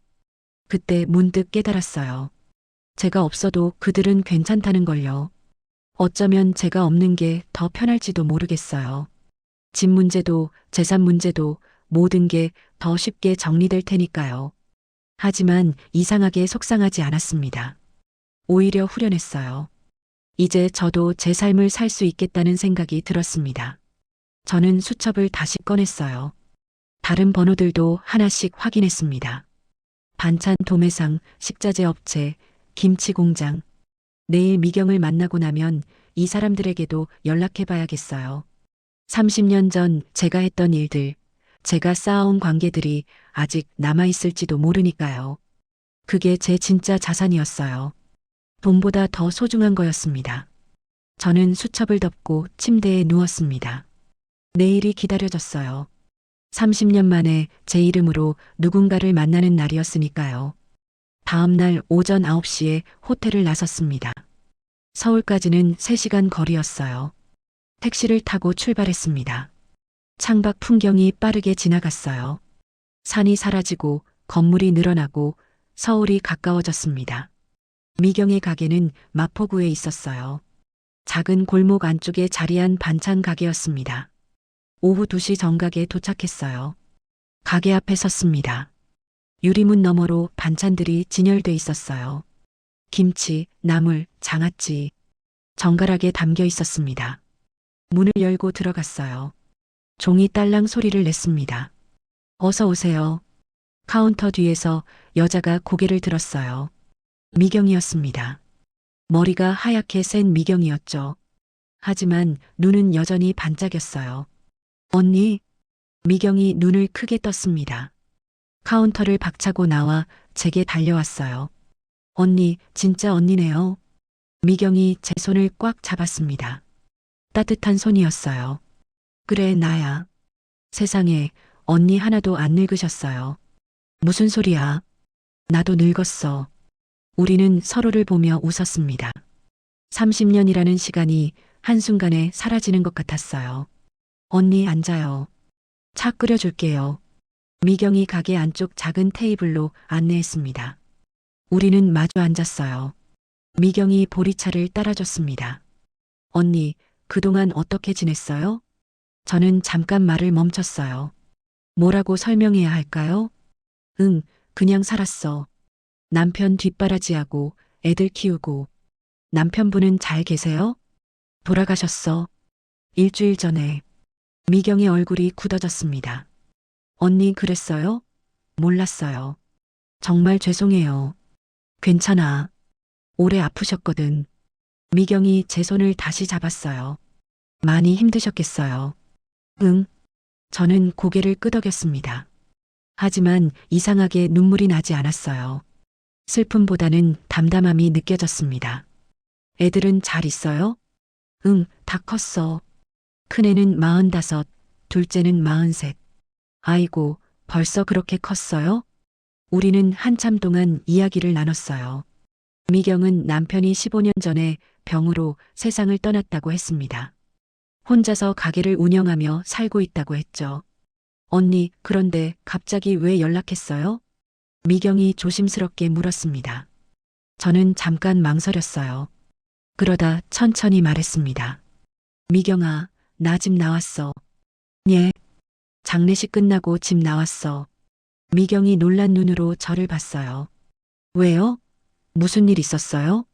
그때 문득 깨달았어요. 제가 없어도 그들은 괜찮다는 걸요. 어쩌면 제가 없는 게 더 편할지도 모르겠어요. 집 문제도 재산 문제도 모든 게 더 쉽게 정리될 테니까요. 하지만 이상하게 속상하지 않았습니다. 오히려 후련했어요. 이제 저도 제 삶을 살 수 있겠다는 생각이 들었습니다. 저는 수첩을 다시 꺼냈어요. 다른 번호들도 하나씩 확인했습니다. 반찬 도매상, 식자재 업체, 김치 공장. 내일 미경을 만나고 나면 이 사람들에게도 연락해 봐야겠어요. 30년 전 제가 했던 일들, 제가 쌓아온 관계들이 아직 남아있을지도 모르니까요. 그게 제 진짜 자산이었어요. 돈보다 더 소중한 거였습니다. 저는 수첩을 덮고 침대에 누웠습니다. 내일이 기다려졌어요. 30년 만에 제 이름으로 누군가를 만나는 날이었으니까요. 다음 날 오전 9시에 호텔을 나섰습니다. 서울까지는 3시간 거리였어요. 택시를 타고 출발했습니다. 창밖 풍경이 빠르게 지나갔어요. 산이 사라지고 건물이 늘어나고 서울이 가까워졌습니다. 미경의 가게는 마포구에 있었어요. 작은 골목 안쪽에 자리한 반찬 가게였습니다. 오후 2시 정각에 도착했어요. 가게 앞에 섰습니다. 유리문 너머로 반찬들이 진열돼 있었어요. 김치, 나물, 장아찌, 정갈하게 담겨 있었습니다. 문을 열고 들어갔어요. 종이 딸랑 소리를 냈습니다. 어서 오세요. 카운터 뒤에서 여자가 고개를 들었어요. 미경이었습니다. 머리가 하얗게 센 미경이었죠. 하지만 눈은 여전히 반짝였어요. 언니, 미경이 눈을 크게 떴습니다. 카운터를 박차고 나와 제게 달려왔어요. 언니, 진짜 언니네요. 미경이 제 손을 꽉 잡았습니다. 따뜻한 손이었어요. 그래, 나야. 세상에, 언니 하나도 안 늙으셨어요. 무슨 소리야? 나도 늙었어. 우리는 서로를 보며 웃었습니다. 30년이라는 시간이 한순간에 사라지는 것 같았어요. 언니 앉아요. 차 끓여줄게요. 미경이 가게 안쪽 작은 테이블로 안내했습니다. 우리는 마주 앉았어요. 미경이 보리차를 따라줬습니다. 언니, 그동안 어떻게 지냈어요? 저는 잠깐 말을 멈췄어요. 뭐라고 설명해야 할까요? 응, 그냥 살았어. 남편 뒷바라지하고 애들 키우고. 남편분은 잘 계세요? 돌아가셨어. 일주일 전에. 미경의 얼굴이 굳어졌습니다. 언니 그랬어요? 몰랐어요. 정말 죄송해요. 괜찮아. 오래 아프셨거든. 미경이 제 손을 다시 잡았어요. 많이 힘드셨겠어요. 응. 저는 고개를 끄덕였습니다. 하지만 이상하게 눈물이 나지 않았어요. 슬픔보다는 담담함이 느껴졌습니다. 애들은 잘 있어요? 응, 다 컸어. 큰애는 45, 둘째는 43. 아이고, 벌써 그렇게 컸어요? 우리는 한참 동안 이야기를 나눴어요. 미경은 남편이 15년 전에 병으로 세상을 떠났다고 했습니다. 혼자서 가게를 운영하며 살고 있다고 했죠. 언니, 그런데 갑자기 왜 연락했어요? 미경이 조심스럽게 물었습니다. 저는 잠깐 망설였어요. 그러다 천천히 말했습니다. 미경아, 나 집 나왔어. 예. 장례식 끝나고 집 나왔어. 미경이 놀란 눈으로 저를 봤어요. 왜요? 무슨 일 있었어요?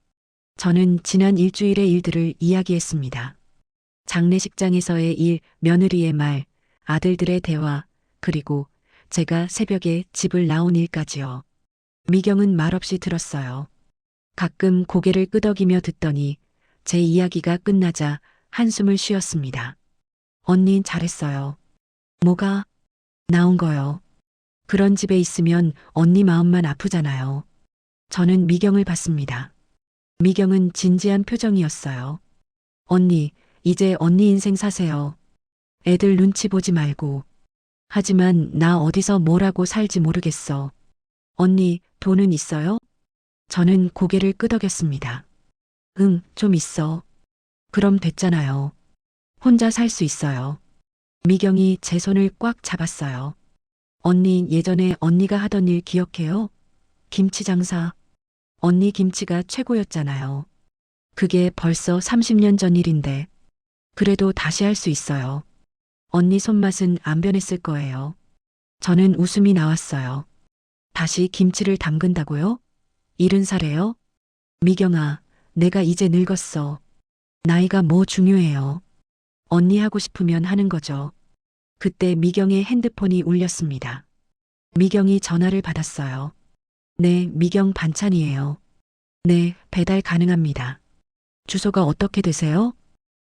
저는 지난 일주일의 일들을 이야기했습니다. 장례식장에서의 일, 며느리의 말, 아들들의 대화, 그리고 제가 새벽에 집을 나온 일까지요. 미경은 말없이 들었어요. 가끔 고개를 끄덕이며 듣더니 제 이야기가 끝나자 한숨을 쉬었습니다. 언니 잘했어요. 뭐가? 나온 거요. 그런 집에 있으면 언니 마음만 아프잖아요. 저는 미경을 봤습니다. 미경은 진지한 표정이었어요. 언니, 이제 언니 인생 사세요. 애들 눈치 보지 말고. 하지만 나 어디서 뭐라고 살지 모르겠어. 언니, 돈은 있어요? 저는 고개를 끄덕였습니다. 응, 좀 있어. 그럼 됐잖아요. 혼자 살 수 있어요. 미경이 제 손을 꽉 잡았어요. 언니, 예전에 언니가 하던 일 기억해요? 김치 장사. 언니 김치가 최고였잖아요. 그게 벌써 30년 전 일인데. 그래도 다시 할 수 있어요. 언니 손맛은 안 변했을 거예요. 저는 웃음이 나왔어요. 다시 김치를 담근다고요? 70살에요? 미경아, 내가 이제 늙었어. 나이가 뭐 중요해요. 언니 하고 싶으면 하는 거죠. 그때 미경의 핸드폰이 울렸습니다. 미경이 전화를 받았어요. 네, 미경 반찬이에요. 네, 배달 가능합니다. 주소가 어떻게 되세요?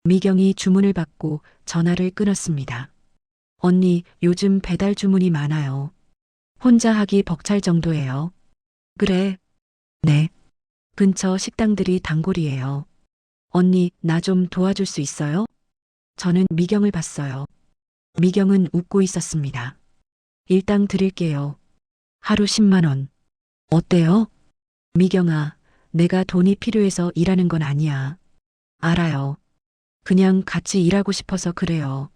미경이 주문을 받고 전화를 끊었습니다. 언니, 요즘 배달 주문이 많아요. 혼자 하기 벅찰 정도예요. 그래. 네. 근처 식당들이 단골이에요. 언니, 나 좀 도와줄 수 있어요? 저는 미경을 봤어요. 미경은 웃고 있었습니다. 일당 드릴게요. 하루 10만 원. 어때요? 미경아, 내가 돈이 필요해서 일하는 건 아니야. 알아요. 그냥 같이 일하고 싶어서 그래요.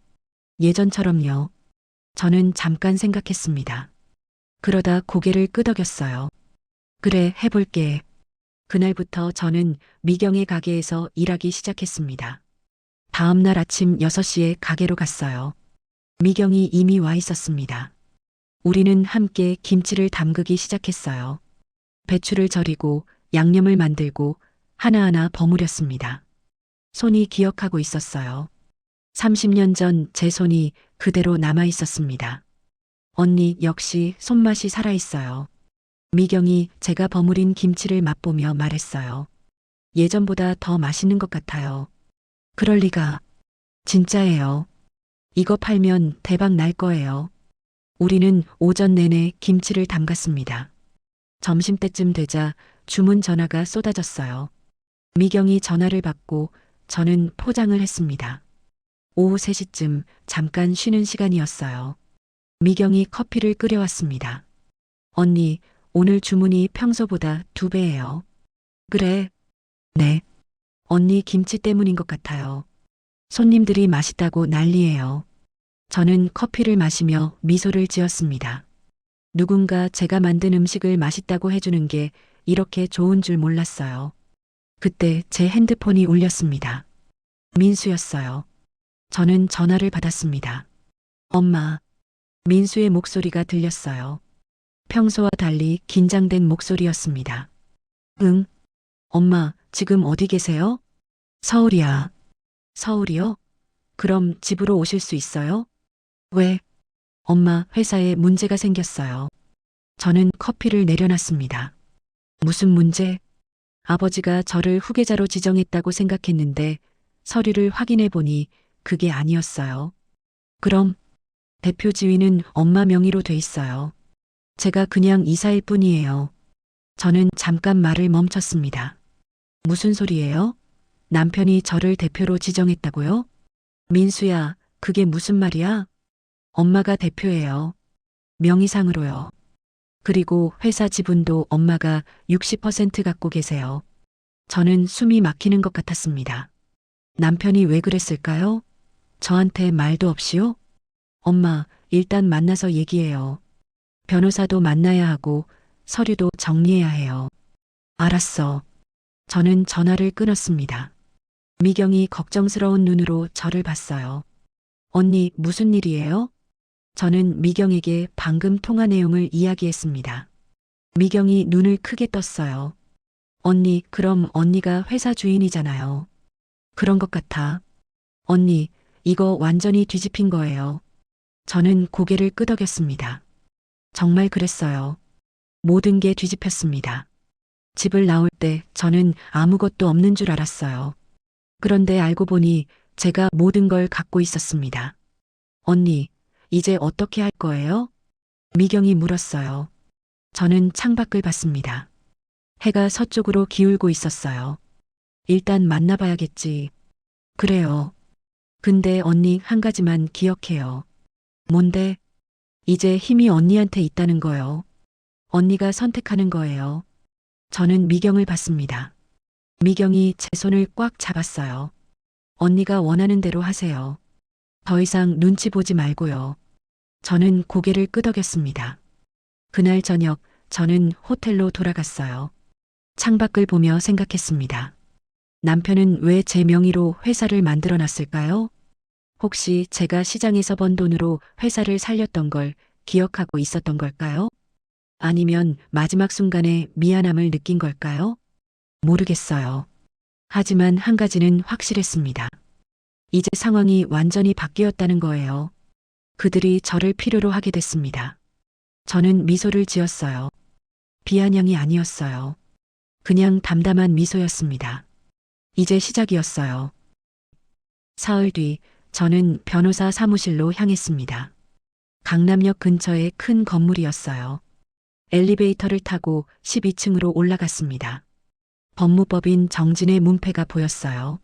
예전처럼요. 저는 잠깐 생각했습니다. 그러다 고개를 끄덕였어요. 그래, 해볼게. 그날부터 저는 미경의 가게에서 일하기 시작했습니다. 다음 날 아침 6시에 가게로 갔어요. 미경이 이미 와 있었습니다. 우리는 함께 김치를 담그기 시작했어요. 배추를 절이고 양념을 만들고 하나하나 버무렸습니다. 손이 기억하고 있었어요. 30년 전 제 손이 그대로 남아 있었습니다. 언니 역시 손맛이 살아있어요. 미경이 제가 버무린 김치를 맛보며 말했어요. 예전보다 더 맛있는 것 같아요. 그럴 리가. 진짜예요. 이거 팔면 대박 날 거예요. 우리는 오전 내내 김치를 담갔습니다. 점심때쯤 되자 주문 전화가 쏟아졌어요. 미경이 전화를 받고 저는 포장을 했습니다. 오후 3시쯤 잠깐 쉬는 시간이었어요. 미경이 커피를 끓여왔습니다. 언니, 오늘 주문이 평소보다 2배예요. 그래? 네. 언니 김치 때문인 것 같아요. 손님들이 맛있다고 난리예요. 저는 커피를 마시며 미소를 지었습니다. 누군가 제가 만든 음식을 맛있다고 해주는 게 이렇게 좋은 줄 몰랐어요. 그때 제 핸드폰이 울렸습니다. 민수였어요. 저는 전화를 받았습니다. 엄마. 민수의 목소리가 들렸어요. 평소와 달리 긴장된 목소리였습니다. 응? 엄마, 지금 어디 계세요? 서울이야. 서울이요? 그럼 집으로 오실 수 있어요? 왜? 엄마, 회사에 문제가 생겼어요. 저는 커피를 내려놨습니다. 무슨 문제? 아버지가 저를 후계자로 지정했다고 생각했는데 서류를 확인해 보니 그게 아니었어요. 그럼 대표 지위는 엄마 명의로 돼 있어요. 제가 그냥 이사일 뿐이에요. 저는 잠깐 말을 멈췄습니다. 무슨 소리예요? 남편이 저를 대표로 지정했다고요? 민수야, 그게 무슨 말이야? 엄마가 대표예요. 명의상으로요. 그리고 회사 지분도 엄마가 60% 갖고 계세요. 저는 숨이 막히는 것 같았습니다. 남편이 왜 그랬을까요? 저한테 말도 없이요? 엄마, 일단 만나서 얘기해요. 변호사도 만나야 하고 서류도 정리해야 해요. 알았어. 저는 전화를 끊었습니다. 미경이 걱정스러운 눈으로 저를 봤어요. 언니, 무슨 일이에요? 저는 미경에게 방금 통화 내용을 이야기했습니다. 미경이 눈을 크게 떴어요. 언니, 그럼 언니가 회사 주인이잖아요. 그런 것 같아. 언니, 이거 완전히 뒤집힌 거예요. 저는 고개를 끄덕였습니다. 정말 그랬어요. 모든 게 뒤집혔습니다. 집을 나올 때 저는 아무것도 없는 줄 알았어요. 그런데 알고 보니 제가 모든 걸 갖고 있었습니다. 언니, 이제 어떻게 할 거예요? 미경이 물었어요. 저는 창밖을 봤습니다. 해가 서쪽으로 기울고 있었어요. 일단 만나봐야겠지. 그래요. 근데 언니 한 가지만 기억해요. 뭔데? 이제 힘이 언니한테 있다는 거요. 언니가 선택하는 거예요. 저는 미경을 봤습니다. 미경이 제 손을 꽉 잡았어요. 언니가 원하는 대로 하세요. 더 이상 눈치 보지 말고요. 저는 고개를 끄덕였습니다. 그날 저녁 저는 호텔로 돌아갔어요. 창밖을 보며 생각했습니다. 남편은 왜 제 명의로 회사를 만들어 놨을까요? 혹시 제가 시장에서 번 돈으로 회사를 살렸던 걸 기억하고 있었던 걸까요? 아니면 마지막 순간에 미안함을 느낀 걸까요? 모르겠어요. 하지만 한 가지는 확실했습니다. 이제 상황이 완전히 바뀌었다는 거예요. 그들이 저를 필요로 하게 됐습니다. 저는 미소를 지었어요. 비아냥이 아니었어요. 그냥 담담한 미소였습니다. 이제 시작이었어요. 사흘 뒤 저는 변호사 사무실로 향했습니다. 강남역 근처의 큰 건물이었어요. 엘리베이터를 타고 12층으로 올라갔습니다. 법무법인 정진의 문패가 보였어요.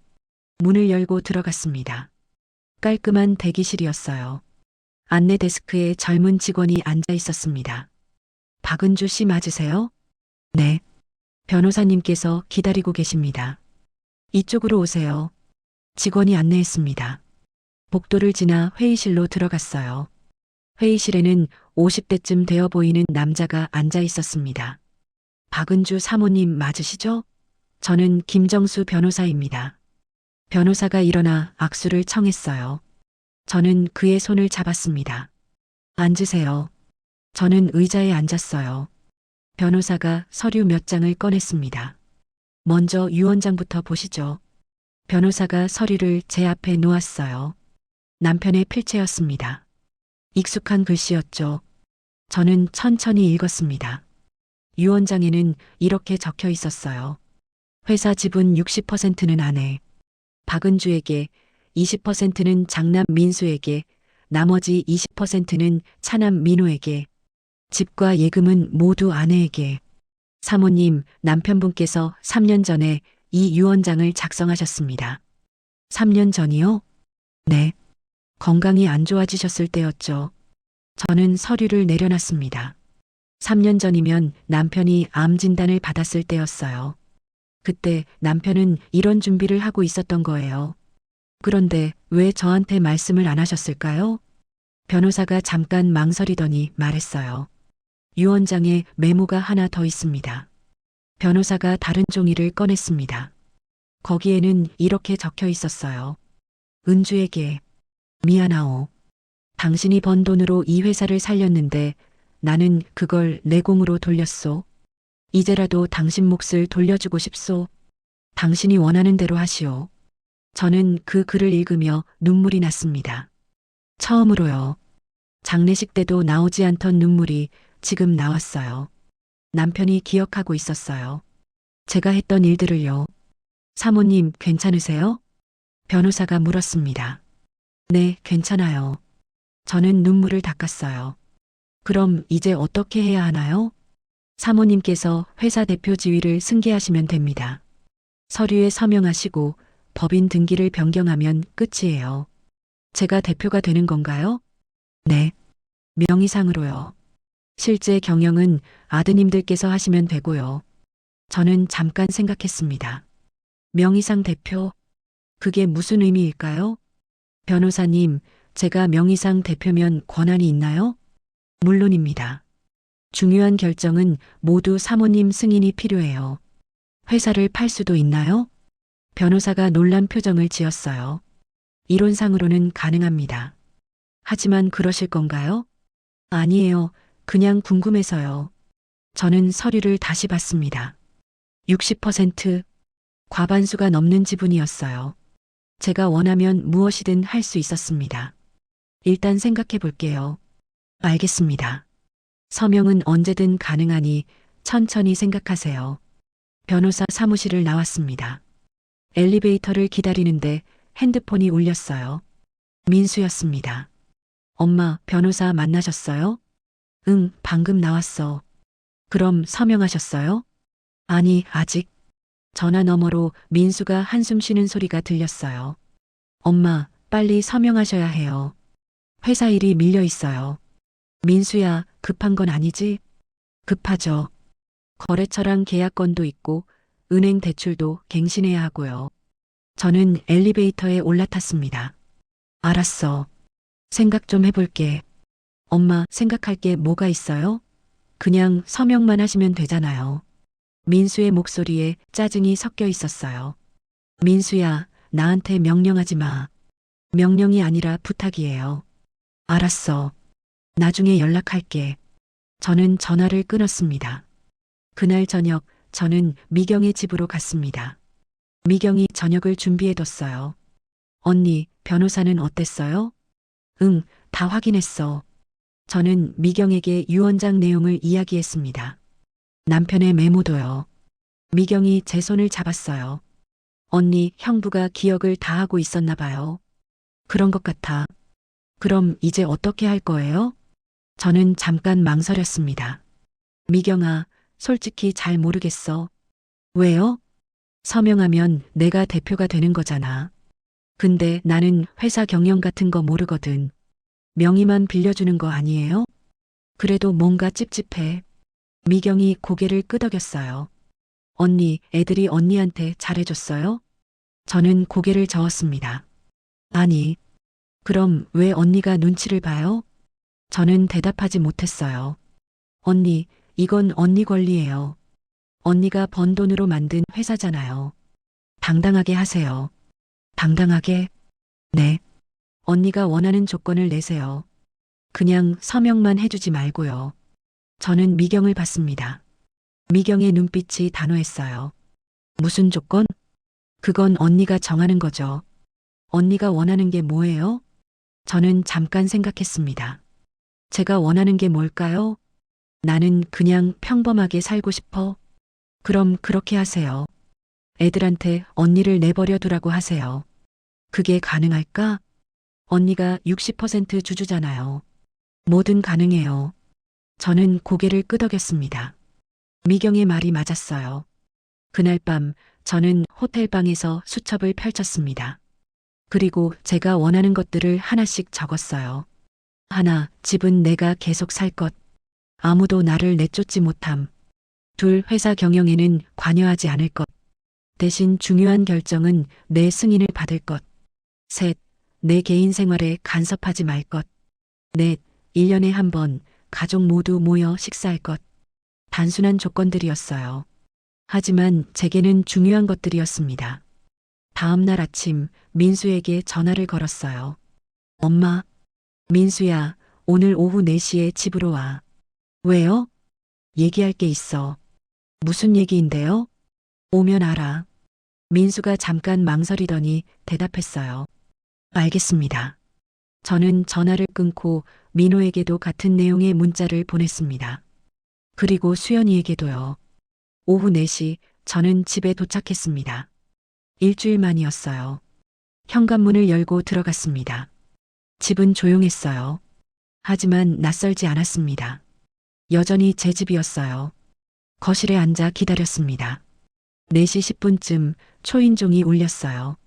문을 열고 들어갔습니다. 깔끔한 대기실이었어요. 안내 데스크에 젊은 직원이 앉아 있었습니다. 박은주 씨 맞으세요? 네. 변호사님께서 기다리고 계십니다. 이쪽으로 오세요. 직원이 안내했습니다. 복도를 지나 회의실로 들어갔어요. 회의실에는 50대쯤 되어 보이는 남자가 앉아 있었습니다. 박은주 사모님 맞으시죠? 저는 김정수 변호사입니다. 변호사가 일어나 악수를 청했어요. 저는 그의 손을 잡았습니다. 앉으세요. 저는 의자에 앉았어요. 변호사가 서류 몇 장을 꺼냈습니다. 먼저 유언장부터 보시죠. 변호사가 서류를 제 앞에 놓았어요. 남편의 필체였습니다. 익숙한 글씨였죠. 저는 천천히 읽었습니다. 유언장에는 이렇게 적혀 있었어요. 회사 지분 60%는 아내 박은주에게, 20%는 장남 민수에게, 나머지 20%는 차남 민호에게, 집과 예금은 모두 아내에게. 사모님, 남편분께서 3년 전에 이 유언장을 작성하셨습니다. 3년 전이요? 네. 건강이 안 좋아지셨을 때였죠. 저는 서류를 내려놨습니다. 3년 전이면 남편이 암 진단을 받았을 때였어요. 그때 남편은 이런 준비를 하고 있었던 거예요. 그런데 왜 저한테 말씀을 안 하셨을까요? 변호사가 잠깐 망설이더니 말했어요. 유언장에 메모가 하나 더 있습니다. 변호사가 다른 종이를 꺼냈습니다. 거기에는 이렇게 적혀 있었어요. 은주에게 미안하오. 당신이 번 돈으로 이 회사를 살렸는데 나는 그걸 내 공으로 돌렸소. 이제라도 당신 몫을 돌려주고 싶소. 당신이 원하는 대로 하시오. 저는 그 글을 읽으며 눈물이 났습니다. 처음으로요. 장례식 때도 나오지 않던 눈물이 지금 나왔어요. 남편이 기억하고 있었어요. 제가 했던 일들을요. 사모님 괜찮으세요? 변호사가 물었습니다. 네, 괜찮아요. 저는 눈물을 닦았어요. 그럼 이제 어떻게 해야 하나요? 사모님께서 회사 대표 지위를 승계하시면 됩니다. 서류에 서명하시고 법인 등기를 변경하면 끝이에요. 제가 대표가 되는 건가요? 네. 명의상으로요. 실제 경영은 아드님들께서 하시면 되고요. 저는 잠깐 생각했습니다. 명의상 대표? 그게 무슨 의미일까요? 변호사님, 제가 명의상 대표면 권한이 있나요? 물론입니다. 중요한 결정은 모두 사모님 승인이 필요해요. 회사를 팔 수도 있나요? 변호사가 놀란 표정을 지었어요. 이론상으로는 가능합니다. 하지만 그러실 건가요? 아니에요. 그냥 궁금해서요. 저는 서류를 다시 봤습니다. 60% 과반수가 넘는 지분이었어요. 제가 원하면 무엇이든 할 수 있었습니다. 일단 생각해 볼게요. 알겠습니다. 서명은 언제든 가능하니 천천히 생각하세요. 변호사 사무실을 나왔습니다. 엘리베이터를 기다리는데 핸드폰이 울렸어요. 민수였습니다. 엄마, 변호사 만나셨어요? 응, 방금 나왔어. 그럼 서명하셨어요? 아니, 아직. 전화 너머로 민수가 한숨 쉬는 소리가 들렸어요. 엄마, 빨리 서명하셔야 해요. 회사 일이 밀려 있어요. 민수야, 급한 건 아니지? 급하죠. 거래처랑 계약건도 있고 은행 대출도 갱신해야 하고요. 저는 엘리베이터에 올라탔습니다. 알았어. 생각 좀 해볼게. 엄마, 생각할 게 뭐가 있어요? 그냥 서명만 하시면 되잖아요. 민수의 목소리에 짜증이 섞여 있었어요. 민수야, 나한테 명령하지 마. 명령이 아니라 부탁이에요. 알았어. 나중에 연락할게. 저는 전화를 끊었습니다. 그날 저녁 저는 미경의 집으로 갔습니다. 미경이 저녁을 준비해뒀어요. 언니, 변호사는 어땠어요? 응, 다 확인했어. 저는 미경에게 유언장 내용을 이야기했습니다. 남편의 메모도요. 미경이 제 손을 잡았어요. 언니, 형부가 기억을 다 하고 있었나 봐요. 그런 것 같아. 그럼 이제 어떻게 할 거예요? 저는 잠깐 망설였습니다. 미경아, 솔직히 잘 모르겠어. 왜요? 서명하면 내가 대표가 되는 거잖아. 근데 나는 회사 경영 같은 거 모르거든. 명의만 빌려주는 거 아니에요? 그래도 뭔가 찝찝해. 미경이 고개를 끄덕였어요. 언니, 애들이 언니한테 잘해줬어요? 저는 고개를 저었습니다. 아니, 그럼 왜 언니가 눈치를 봐요? 저는 대답하지 못했어요. 언니, 이건 언니 권리예요. 언니가 번 돈으로 만든 회사잖아요. 당당하게 하세요. 당당하게? 네. 언니가 원하는 조건을 내세요. 그냥 서명만 해주지 말고요. 저는 미경을 봤습니다. 미경의 눈빛이 단호했어요. 무슨 조건? 그건 언니가 정하는 거죠. 언니가 원하는 게 뭐예요? 저는 잠깐 생각했습니다. 제가 원하는 게 뭘까요? 나는 그냥 평범하게 살고 싶어. 그럼 그렇게 하세요. 애들한테 언니를 내버려 두라고 하세요. 그게 가능할까? 언니가 60% 주주잖아요. 뭐든 가능해요. 저는 고개를 끄덕였습니다. 미경의 말이 맞았어요. 그날 밤 저는 호텔방에서 수첩을 펼쳤습니다. 그리고 제가 원하는 것들을 하나씩 적었어요. 하나, 집은 내가 계속 살 것. 아무도 나를 내쫓지 못함. 둘, 회사 경영에는 관여하지 않을 것. 대신 중요한 결정은 내 승인을 받을 것. 셋, 내 개인 생활에 간섭하지 말 것. 넷, 1년에 한 번 가족 모두 모여 식사할 것. 단순한 조건들이었어요. 하지만 제게는 중요한 것들이었습니다. 다음 날 아침 민수에게 전화를 걸었어요. 엄마, 민수야, 오늘 오후 4시에 집으로 와. 왜요? 얘기할 게 있어. 무슨 얘기인데요? 오면 알아. 민수가 잠깐 망설이더니 대답했어요. 알겠습니다. 저는 전화를 끊고 민호에게도 같은 내용의 문자를 보냈습니다. 그리고 수연이에게도요. 오후 4시 저는 집에 도착했습니다. 일주일 만이었어요. 현관문을 열고 들어갔습니다. 집은 조용했어요. 하지만 낯설지 않았습니다. 여전히 제 집이었어요. 거실에 앉아 기다렸습니다. 4시 10분쯤 초인종이 울렸어요.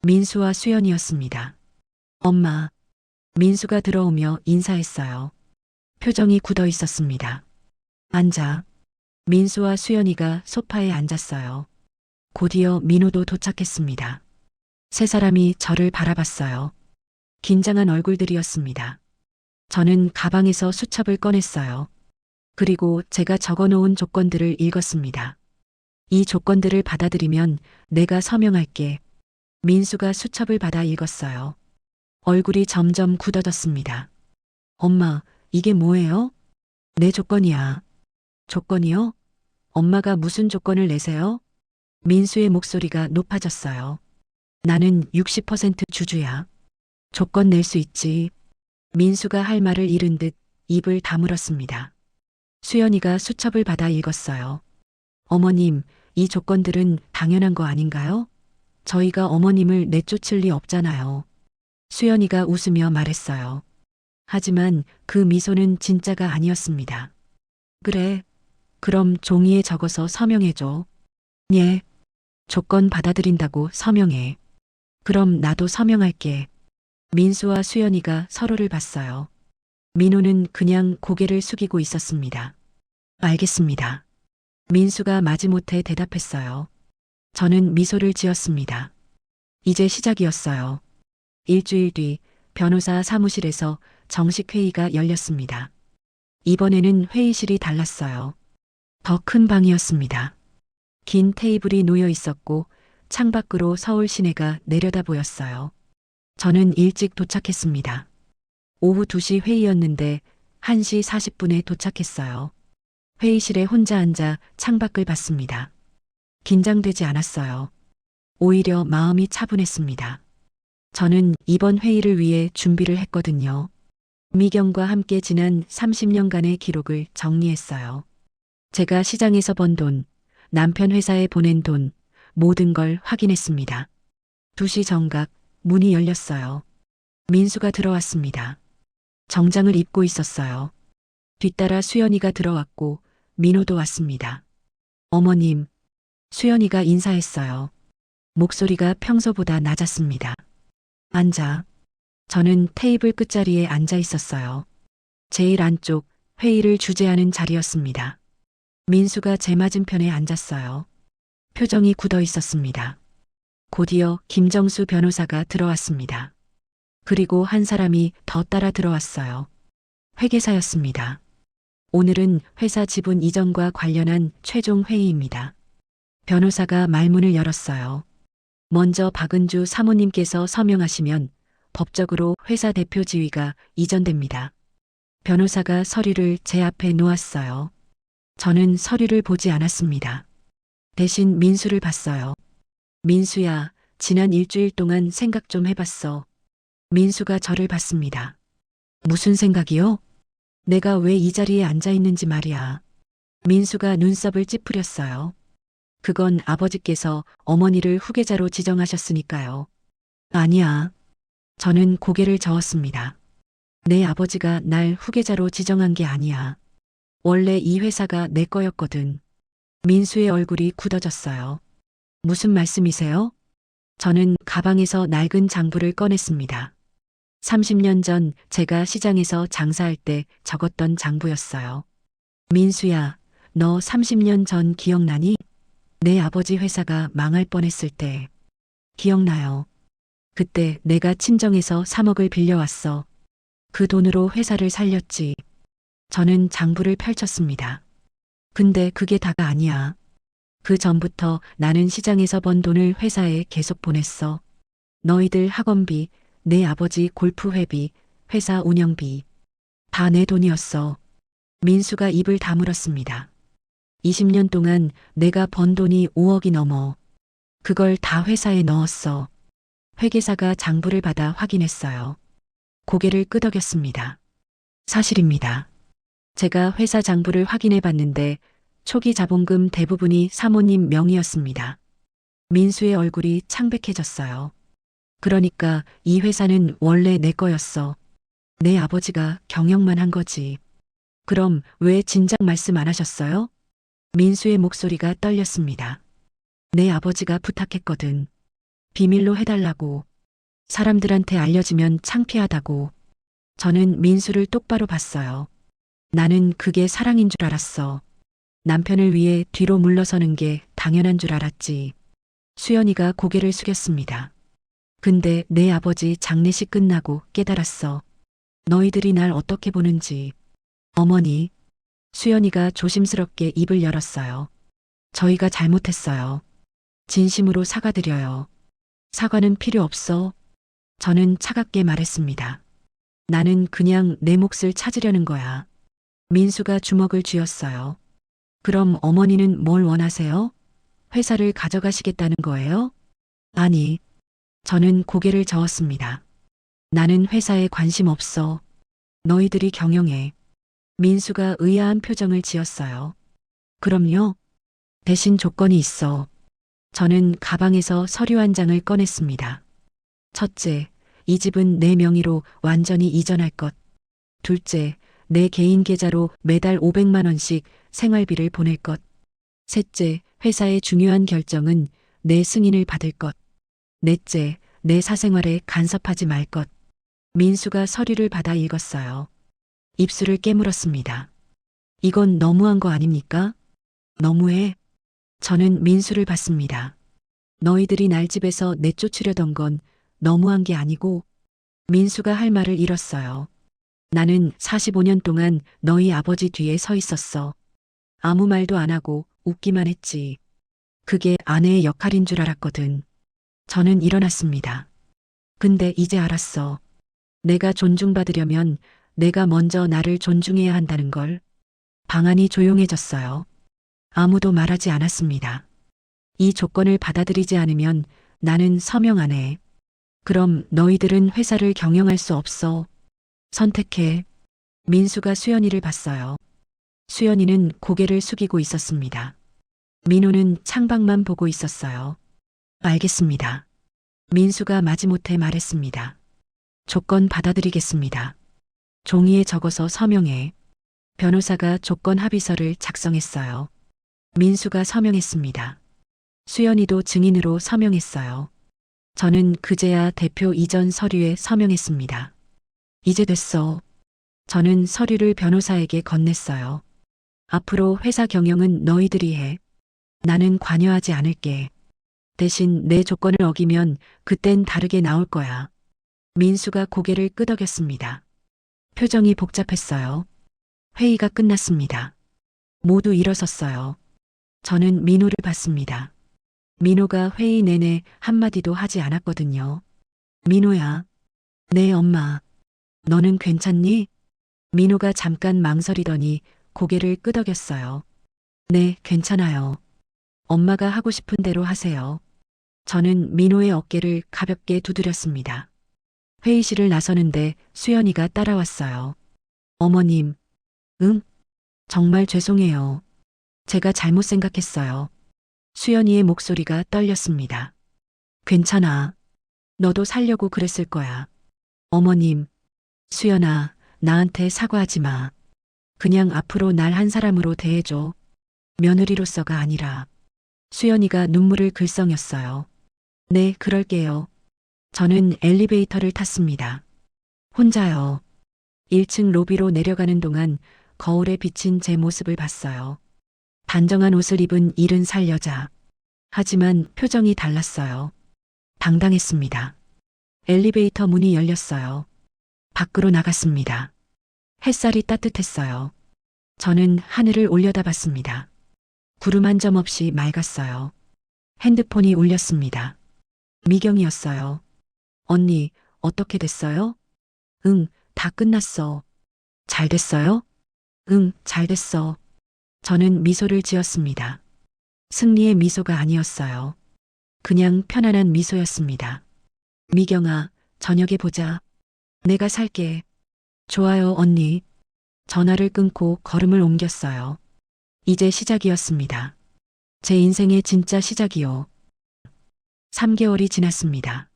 민수와 수연이었습니다. 엄마, 민수가 들어오며 인사했어요. 표정이 굳어 있었습니다. 앉아. 민수와 수연이가 소파에 앉았어요. 곧이어 민호도 도착했습니다. 세 사람이 저를 바라봤어요. 긴장한 얼굴들이었습니다. 저는 가방에서 수첩을 꺼냈어요. 그리고 제가 적어놓은 조건들을 읽었습니다. 이 조건들을 받아들이면 내가 서명할게. 민수가 수첩을 받아 읽었어요. 얼굴이 점점 굳어졌습니다. 엄마, 이게 뭐예요? 내 조건이야. 조건이요? 엄마가 무슨 조건을 내세요? 민수의 목소리가 높아졌어요. 나는 60% 주주야. 조건 낼 수 있지. 민수가 할 말을 잃은 듯 입을 다물었습니다. 수연이가 수첩을 받아 읽었어요. 어머님, 이 조건들은 당연한 거 아닌가요? 저희가 어머님을 내쫓을 리 없잖아요. 수연이가 웃으며 말했어요. 하지만 그 미소는 진짜가 아니었습니다. 그래. 그럼 종이에 적어서 서명해줘. 예. 조건 받아들인다고 서명해. 그럼 나도 서명할게. 민수와 수연이가 서로를 봤어요. 민호는 그냥 고개를 숙이고 있었습니다. 알겠습니다. 민수가 마지못해 대답했어요. 저는 미소를 지었습니다. 이제 시작이었어요. 일주일 뒤 변호사 사무실에서 정식 회의가 열렸습니다. 이번에는 회의실이 달랐어요. 더 큰 방이었습니다. 긴 테이블이 놓여 있었고 창밖으로 서울 시내가 내려다 보였어요. 저는 일찍 도착했습니다. 오후 2시 회의였는데 1시 40분에 도착했어요. 회의실에 혼자 앉아 창밖을 봤습니다. 긴장되지 않았어요. 오히려 마음이 차분했습니다. 저는 이번 회의를 위해 준비를 했거든요. 미경과 함께 지난 30년간의 기록을 정리했어요. 제가 시장에서 번 돈, 남편 회사에 보낸 돈, 모든 걸 확인했습니다. 2시 정각 문이 열렸어요. 민수가 들어왔습니다. 정장을 입고 있었어요. 뒤따라 수연이가 들어왔고 민호도 왔습니다. 어머님, 수연이가 인사했어요. 목소리가 평소보다 낮았습니다. 앉아. 저는 테이블 끝자리에 앉아 있었어요. 제일 안쪽 회의를 주재하는 자리였습니다. 민수가 제 맞은편에 앉았어요. 표정이 굳어 있었습니다. 곧이어 김정수 변호사가 들어왔습니다. 그리고 한 사람이 더 따라 들어왔어요. 회계사였습니다. 오늘은 회사 지분 이전과 관련한 최종 회의입니다. 변호사가 말문을 열었어요. 먼저 박은주 사모님께서 서명하시면 법적으로 회사 대표 지위가 이전됩니다. 변호사가 서류를 제 앞에 놓았어요. 저는 서류를 보지 않았습니다. 대신 민수를 봤어요. 민수야, 지난 일주일 동안 생각 좀 해봤어. 민수가 저를 봤습니다. 무슨 생각이요? 내가 왜 이 자리에 앉아 있는지 말이야. 민수가 눈썹을 찌푸렸어요. 그건 아버지께서 어머니를 후계자로 지정하셨으니까요. 아니야. 저는 고개를 저었습니다. 내 아버지가 날 후계자로 지정한 게 아니야. 원래 이 회사가 내 거였거든. 민수의 얼굴이 굳어졌어요. 무슨 말씀이세요? 저는 가방에서 낡은 장부를 꺼냈습니다. 30년 전 제가 시장에서 장사할 때 적었던 장부였어요. 민수야, 너 30년 전 기억나니? 내 아버지 회사가 망할 뻔했을 때. 기억나요. 그때 내가 친정에서 3억을 빌려왔어. 그 돈으로 회사를 살렸지. 저는 장부를 펼쳤습니다. 근데 그게 다가 아니야. 그 전부터 나는 시장에서 번 돈을 회사에 계속 보냈어. 너희들 학원비, 내 아버지 골프회비, 회사 운영비. 다 내 돈이었어. 민수가 입을 다물었습니다. 20년 동안 내가 번 돈이 5억이 넘어. 그걸 다 회사에 넣었어. 회계사가 장부를 받아 확인했어요. 고개를 끄덕였습니다. 사실입니다. 제가 회사 장부를 확인해 봤는데 초기 자본금 대부분이 사모님 명의였습니다. 민수의 얼굴이 창백해졌어요. 그러니까 이 회사는 원래 내 거였어. 내 아버지가 경영만 한 거지. 그럼 왜 진작 말씀 안 하셨어요? 민수의 목소리가 떨렸습니다. 내 아버지가 부탁했거든. 비밀로 해달라고. 사람들한테 알려지면 창피하다고. 저는 민수를 똑바로 봤어요. 나는 그게 사랑인 줄 알았어. 남편을 위해 뒤로 물러서는 게 당연한 줄 알았지. 수연이가 고개를 숙였습니다. 근데 내 아버지 장례식 끝나고 깨달았어. 너희들이 날 어떻게 보는지. 어머니. 수연이가 조심스럽게 입을 열었어요. 저희가 잘못했어요. 진심으로 사과드려요. 사과는 필요 없어. 저는 차갑게 말했습니다. 나는 그냥 내 몫을 찾으려는 거야. 민수가 주먹을 쥐었어요. 그럼 어머니는 뭘 원하세요? 회사를 가져가시겠다는 거예요? 아니. 저는 고개를 저었습니다. 나는 회사에 관심 없어. 너희들이 경영해. 민수가 의아한 표정을 지었어요. 그럼요. 대신 조건이 있어. 저는 가방에서 서류 한 장을 꺼냈습니다. 첫째, 이 집은 내 명의로 완전히 이전할 것. 둘째, 내 개인 계좌로 매달 500만 원씩 생활비를 보낼 것. 셋째, 회사의 중요한 결정은 내 승인을 받을 것. 넷째, 내 사생활에 간섭하지 말 것. 민수가 서류를 받아 읽었어요. 입술을 깨물었습니다. 이건 너무한 거 아닙니까? 너무해. 저는 민수를 봤습니다. 너희들이 날 집에서 내쫓으려던 건 너무한 게 아니고. 민수가 할 말을 잃었어요. 나는 45년 동안 너희 아버지 뒤에 서 있었어. 아무 말도 안 하고 웃기만 했지. 그게 아내의 역할인 줄 알았거든. 저는 일어났습니다. 근데 이제 알았어. 내가 존중받으려면 내가 먼저 나를 존중해야 한다는 걸. 방안이 조용해졌어요. 아무도 말하지 않았습니다. 이 조건을 받아들이지 않으면 나는 서명 안 해. 그럼 너희들은 회사를 경영할 수 없어. 선택해. 민수가 수연이를 봤어요. 수연이는 고개를 숙이고 있었습니다. 민호는 창밖만 보고 있었어요. 알겠습니다. 민수가 마지못해 말했습니다. 조건 받아들이겠습니다. 종이에 적어서 서명해. 변호사가 조건 합의서를 작성했어요. 민수가 서명했습니다. 수연이도 증인으로 서명했어요. 저는 그제야 대표 이전 서류에 서명했습니다. 이제 됐어. 저는 서류를 변호사에게 건넸어요. 앞으로 회사 경영은 너희들이 해. 나는 관여하지 않을게. 대신 내 조건을 어기면 그땐 다르게 나올 거야. 민수가 고개를 끄덕였습니다. 표정이 복잡했어요. 회의가 끝났습니다. 모두 일어섰어요. 저는 민호를 봤습니다. 민호가 회의 내내 한마디도 하지 않았거든요. 민호야. 네, 엄마. 너는 괜찮니? 민호가 잠깐 망설이더니 고개를 끄덕였어요. 네, 괜찮아요. 엄마가 하고 싶은 대로 하세요. 저는 민호의 어깨를 가볍게 두드렸습니다. 회의실을 나서는데 수연이가 따라왔어요. 어머님. 응? 정말 죄송해요. 제가 잘못 생각했어요. 수연이의 목소리가 떨렸습니다. 괜찮아. 너도 살려고 그랬을 거야. 어머님. 수연아, 나한테 사과하지 마. 그냥 앞으로 날 한 사람으로 대해줘. 며느리로서가 아니라. 수연이가 눈물을 글썽였어요. 네, 그럴게요. 저는 엘리베이터를 탔습니다. 혼자요. 1층 로비로 내려가는 동안 거울에 비친 제 모습을 봤어요. 단정한 옷을 입은 70살 여자. 하지만 표정이 달랐어요. 당당했습니다. 엘리베이터 문이 열렸어요. 밖으로 나갔습니다. 햇살이 따뜻했어요. 저는 하늘을 올려다봤습니다. 구름 한 점 없이 맑았어요. 핸드폰이 울렸습니다. 미경이었어요. 언니, 어떻게 됐어요? 응, 다 끝났어. 잘 됐어요? 응, 잘 됐어. 저는 미소를 지었습니다. 승리의 미소가 아니었어요. 그냥 편안한 미소였습니다. 미경아, 저녁에 보자. 내가 살게. 좋아요, 언니. 전화를 끊고 걸음을 옮겼어요. 이제 시작이었습니다. 제 인생의 진짜 시작이요. 3개월이 지났습니다.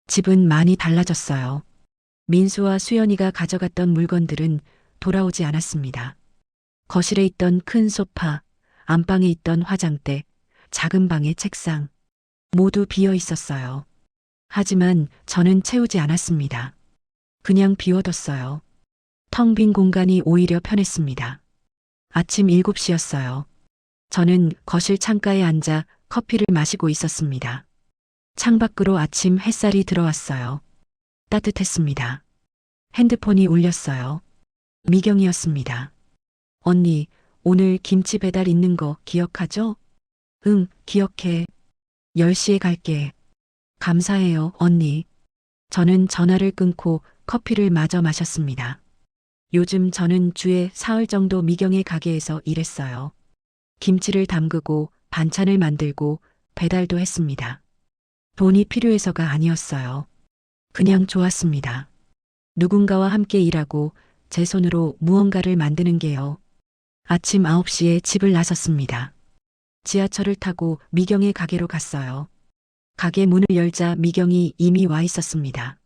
집은 많이 달라졌어요. 민수와 수연이가 가져갔던 물건들은 돌아오지 않았습니다. 거실에 있던 큰 소파, 안방에 있던 화장대, 작은 방의 책상, 모두 비어 있었어요. 하지만 저는 채우지 않았습니다. 그냥 비워뒀어요. 텅 빈 공간이 오히려 편했습니다. 아침 7시였어요. 저는 거실 창가에 앉아 커피를 마시고 있었습니다. 창밖으로 아침 햇살이 들어왔어요. 따뜻했습니다. 핸드폰이 울렸어요. 미경이었습니다. 언니, 오늘 김치 배달 있는 거 기억하죠? 응, 기억해. 10시에 갈게. 감사해요, 언니. 저는 전화를 끊고 커피를 마저 마셨습니다. 요즘 저는 주에 사흘 정도 미경의 가게에서 일했어요. 김치를 담그고 반찬을 만들고 배달도 했습니다. 돈이 필요해서가 아니었어요. 그냥 좋았습니다. 누군가와 함께 일하고 제 손으로 무언가를 만드는 게요. 아침 9시에 집을 나섰습니다. 지하철을 타고 미경의 가게로 갔어요. 가게 문을 열자 미경이 이미 와 있었습니다.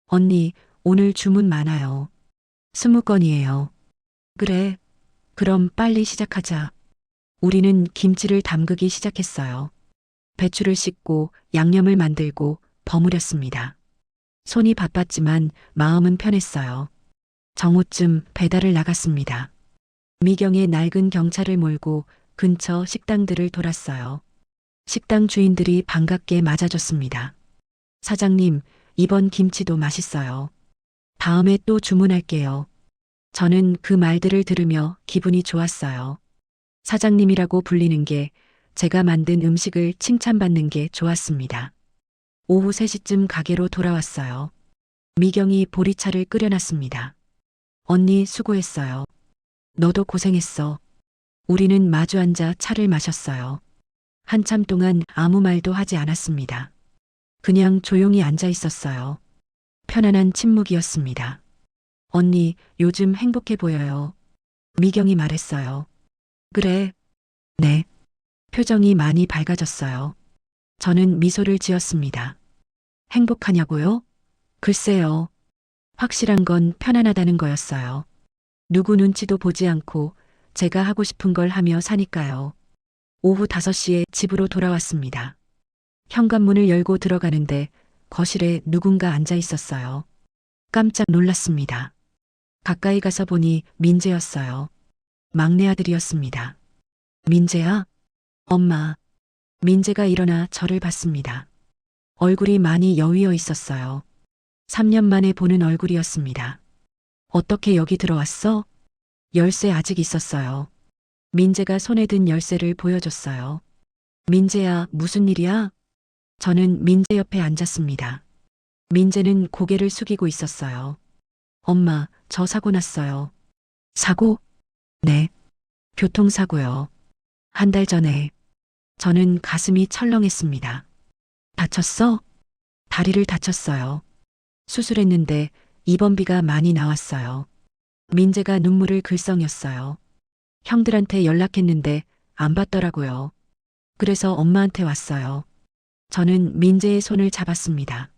언니, 오늘 주문 많아요. 20건이에요. 그래. 그럼 빨리 시작하자. 우리는 김치를 담그기 시작했어요. 배추를 씻고 양념을 만들고 버무렸습니다. 손이 바빴지만 마음은 편했어요. 정오쯤 배달을 나갔습니다. 미경의 낡은 경차를 몰고 근처 식당들을 돌았어요. 식당 주인들이 반갑게 맞아줬습니다. 사장님, 이번 김치도 맛있어요. 다음에 또 주문할게요. 저는 그 말들을 들으며 기분이 좋았어요. 사장님이라고 불리는 게 제가 만든 음식을 칭찬받는 게 좋았습니다. 오후 3시쯤 가게로 돌아왔어요. 미경이 보리차를 끓여놨습니다. 언니 수고했어요. 너도 고생했어. 우리는 마주 앉아 차를 마셨어요. 한참 동안 아무 말도 하지 않았습니다. 그냥 조용히 앉아 있었어요. 편안한 침묵이었습니다. 언니, 요즘 행복해 보여요. 미경이 말했어요. 그래. 네. 표정이 많이 밝아졌어요. 저는 미소를 지었습니다. 행복하냐고요? 글쎄요. 확실한 건 편안하다는 거였어요. 누구 눈치도 보지 않고 제가 하고 싶은 걸 하며 사니까요. 오후 5시에 집으로 돌아왔습니다. 현관문을 열고 들어가는데 거실에 누군가 앉아 있었어요. 깜짝 놀랐습니다. 가까이 가서 보니 민재였어요. 막내 아들이었습니다. 민재야? 엄마. 민재가 일어나 저를 봤습니다. 얼굴이 많이 여위어 있었어요. 3년 만에 보는 얼굴이었습니다. 어떻게 여기 들어왔어? 열쇠 아직 있었어요. 민재가 손에 든 열쇠를 보여줬어요. 민재야, 무슨 일이야? 저는 민재 옆에 앉았습니다. 민재는 고개를 숙이고 있었어요. 엄마, 저 사고 났어요. 사고? 네. 교통사고요. 한 달 전에. 저는 가슴이 철렁했습니다. 다쳤어? 다리를 다쳤어요. 수술했는데 입원비가 많이 나왔어요. 민재가 눈물을 글썽였어요. 형들한테 연락했는데 안 받더라고요. 그래서 엄마한테 왔어요. 저는 민재의 손을 잡았습니다.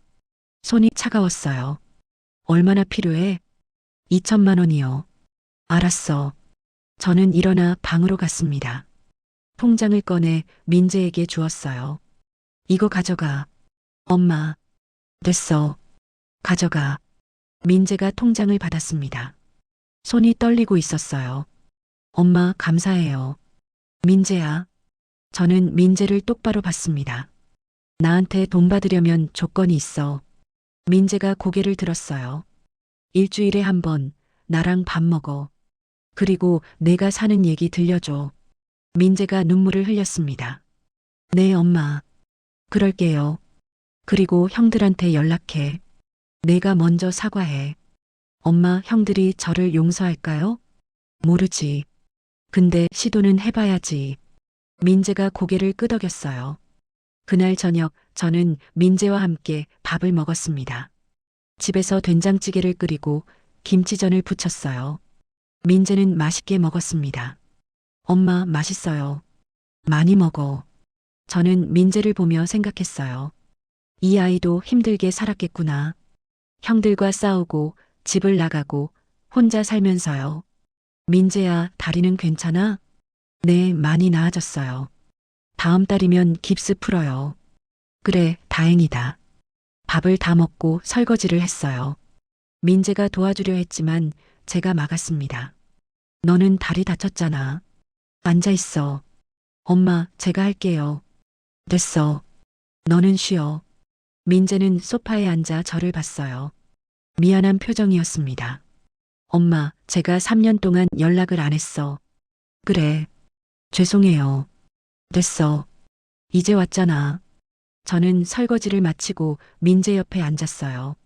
손이 차가웠어요. 얼마나 필요해? 2천만 원이요. 알았어. 저는 일어나 방으로 갔습니다. 통장을 꺼내 민재에게 주었어요. 이거 가져가. 엄마. 됐어. 가져가. 민재가 통장을 받았습니다. 손이 떨리고 있었어요. 엄마, 감사해요. 민재야. 저는 민재를 똑바로 봤습니다. 나한테 돈 받으려면 조건이 있어. 민재가 고개를 들었어요. 일주일에 한 번 나랑 밥 먹어. 그리고 내가 사는 얘기 들려줘. 민재가 눈물을 흘렸습니다. 네, 엄마. 그럴게요. 그리고 형들한테 연락해. 내가 먼저 사과해. 엄마, 형들이 저를 용서할까요? 모르지. 근데 시도는 해봐야지. 민재가 고개를 끄덕였어요. 그날 저녁 저는 민재와 함께 밥을 먹었습니다. 집에서 된장찌개를 끓이고 김치전을 부쳤어요. 민재는 맛있게 먹었습니다. 엄마, 맛있어요. 많이 먹어. 저는 민재를 보며 생각했어요. 이 아이도 힘들게 살았겠구나. 형들과 싸우고 집을 나가고 혼자 살면서요. 민재야, 다리는 괜찮아? 네, 많이 나아졌어요. 다음 달이면 깁스 풀어요. 그래, 다행이다. 밥을 다 먹고 설거지를 했어요. 민재가 도와주려 했지만 제가 막았습니다. 너는 다리 다쳤잖아. 앉아 있어. 엄마, 제가 할게요. 됐어. 너는 쉬어. 민재는 소파에 앉아 저를 봤어요. 미안한 표정이었습니다. 엄마, 제가 3년 동안 연락을 안 했어. 그래. 죄송해요. 됐어. 이제 왔잖아. 저는 설거지를 마치고 민재 옆에 앉았어요.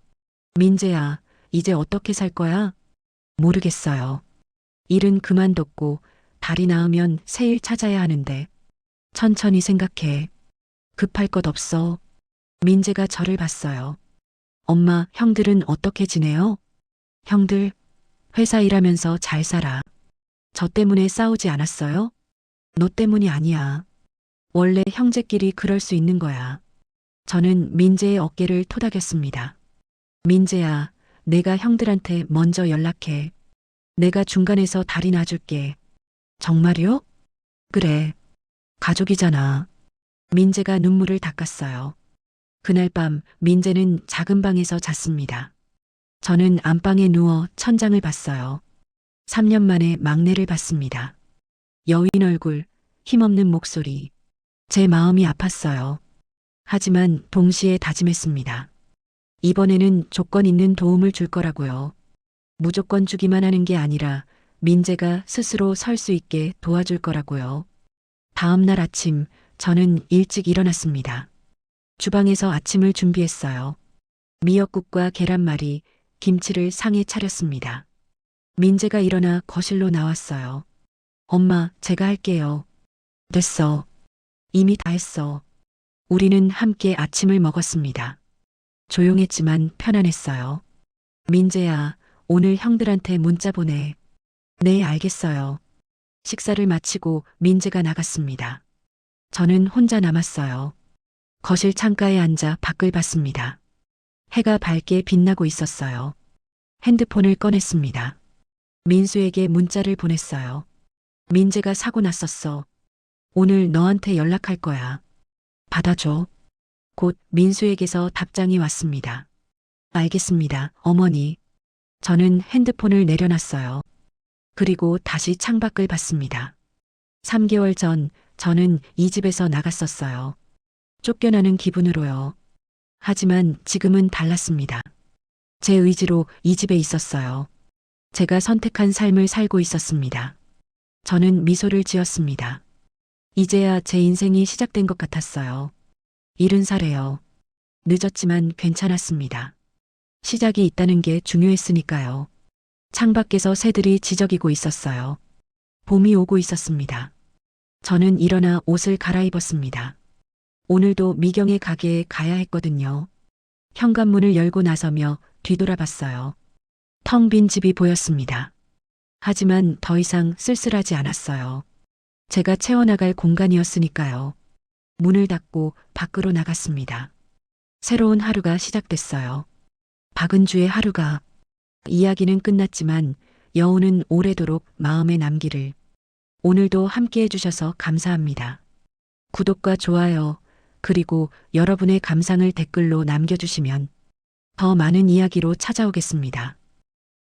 민재야, 이제 어떻게 살 거야? 모르겠어요. 일은 그만뒀고 다리 나으면 새 일 찾아야 하는데 천천히 생각해. 급할 것 없어. 민재가 저를 봤어요. 엄마, 형들은 어떻게 지내요? 형들, 회사 일하면서 잘 살아. 저 때문에 싸우지 않았어요? 너 때문이 아니야. 원래 형제끼리 그럴 수 있는 거야. 저는 민재의 어깨를 토닥였습니다. 민재야, 내가 형들한테 먼저 연락해. 내가 중간에서 다리 놔줄게. 정말요? 그래. 가족이잖아. 민재가 눈물을 닦았어요. 그날 밤 민재는 작은 방에서 잤습니다. 저는 안방에 누워 천장을 봤어요. 3년 만에 막내를 봤습니다. 여윈 얼굴, 힘없는 목소리. 제 마음이 아팠어요. 하지만 동시에 다짐했습니다. 이번에는 조건 있는 도움을 줄 거라고요. 무조건 주기만 하는 게 아니라 민재가 스스로 설 수 있게 도와줄 거라고요. 다음 날 아침 저는 일찍 일어났습니다. 주방에서 아침을 준비했어요. 미역국과 계란말이, 김치를 상에 차렸습니다. 민재가 일어나 거실로 나왔어요. 엄마, 제가 할게요. 됐어. 이미 다 했어. 우리는 함께 아침을 먹었습니다. 조용했지만 편안했어요. 민재야, 오늘 형들한테 문자 보내. 네, 알겠어요. 식사를 마치고 민재가 나갔습니다. 저는 혼자 남았어요. 거실 창가에 앉아 밖을 봤습니다. 해가 밝게 빛나고 있었어요. 핸드폰을 꺼냈습니다. 민수에게 문자를 보냈어요. 민재가 사고 났었어. 오늘 너한테 연락할 거야. 받아줘. 곧 민수에게서 답장이 왔습니다. 알겠습니다, 어머니. 저는 핸드폰을 내려놨어요. 그리고 다시 창밖을 봤습니다. 3개월 전 저는 이 집에서 나갔었어요. 쫓겨나는 기분으로요. 하지만 지금은 달랐습니다. 제 의지로 이 집에 있었어요. 제가 선택한 삶을 살고 있었습니다. 저는 미소를 지었습니다. 이제야 제 인생이 시작된 것 같았어요. 70살에요. 늦었지만 괜찮았습니다. 시작이 있다는 게 중요했으니까요. 창밖에서 새들이 지저귀고 있었어요. 봄이 오고 있었습니다. 저는 일어나 옷을 갈아입었습니다. 오늘도 미경의 가게에 가야 했거든요. 현관문을 열고 나서며 뒤돌아봤어요. 텅 빈 집이 보였습니다. 하지만 더 이상 쓸쓸하지 않았어요. 제가 채워나갈 공간이었으니까요. 문을 닫고 밖으로 나갔습니다. 새로운 하루가 시작됐어요. 박은주의 하루가. 이야기는 끝났지만 여운은 오래도록 마음에 남기를. 오늘도 함께 해주셔서 감사합니다. 구독과 좋아요, 그리고 여러분의 감상을 댓글로 남겨주시면 더 많은 이야기로 찾아오겠습니다.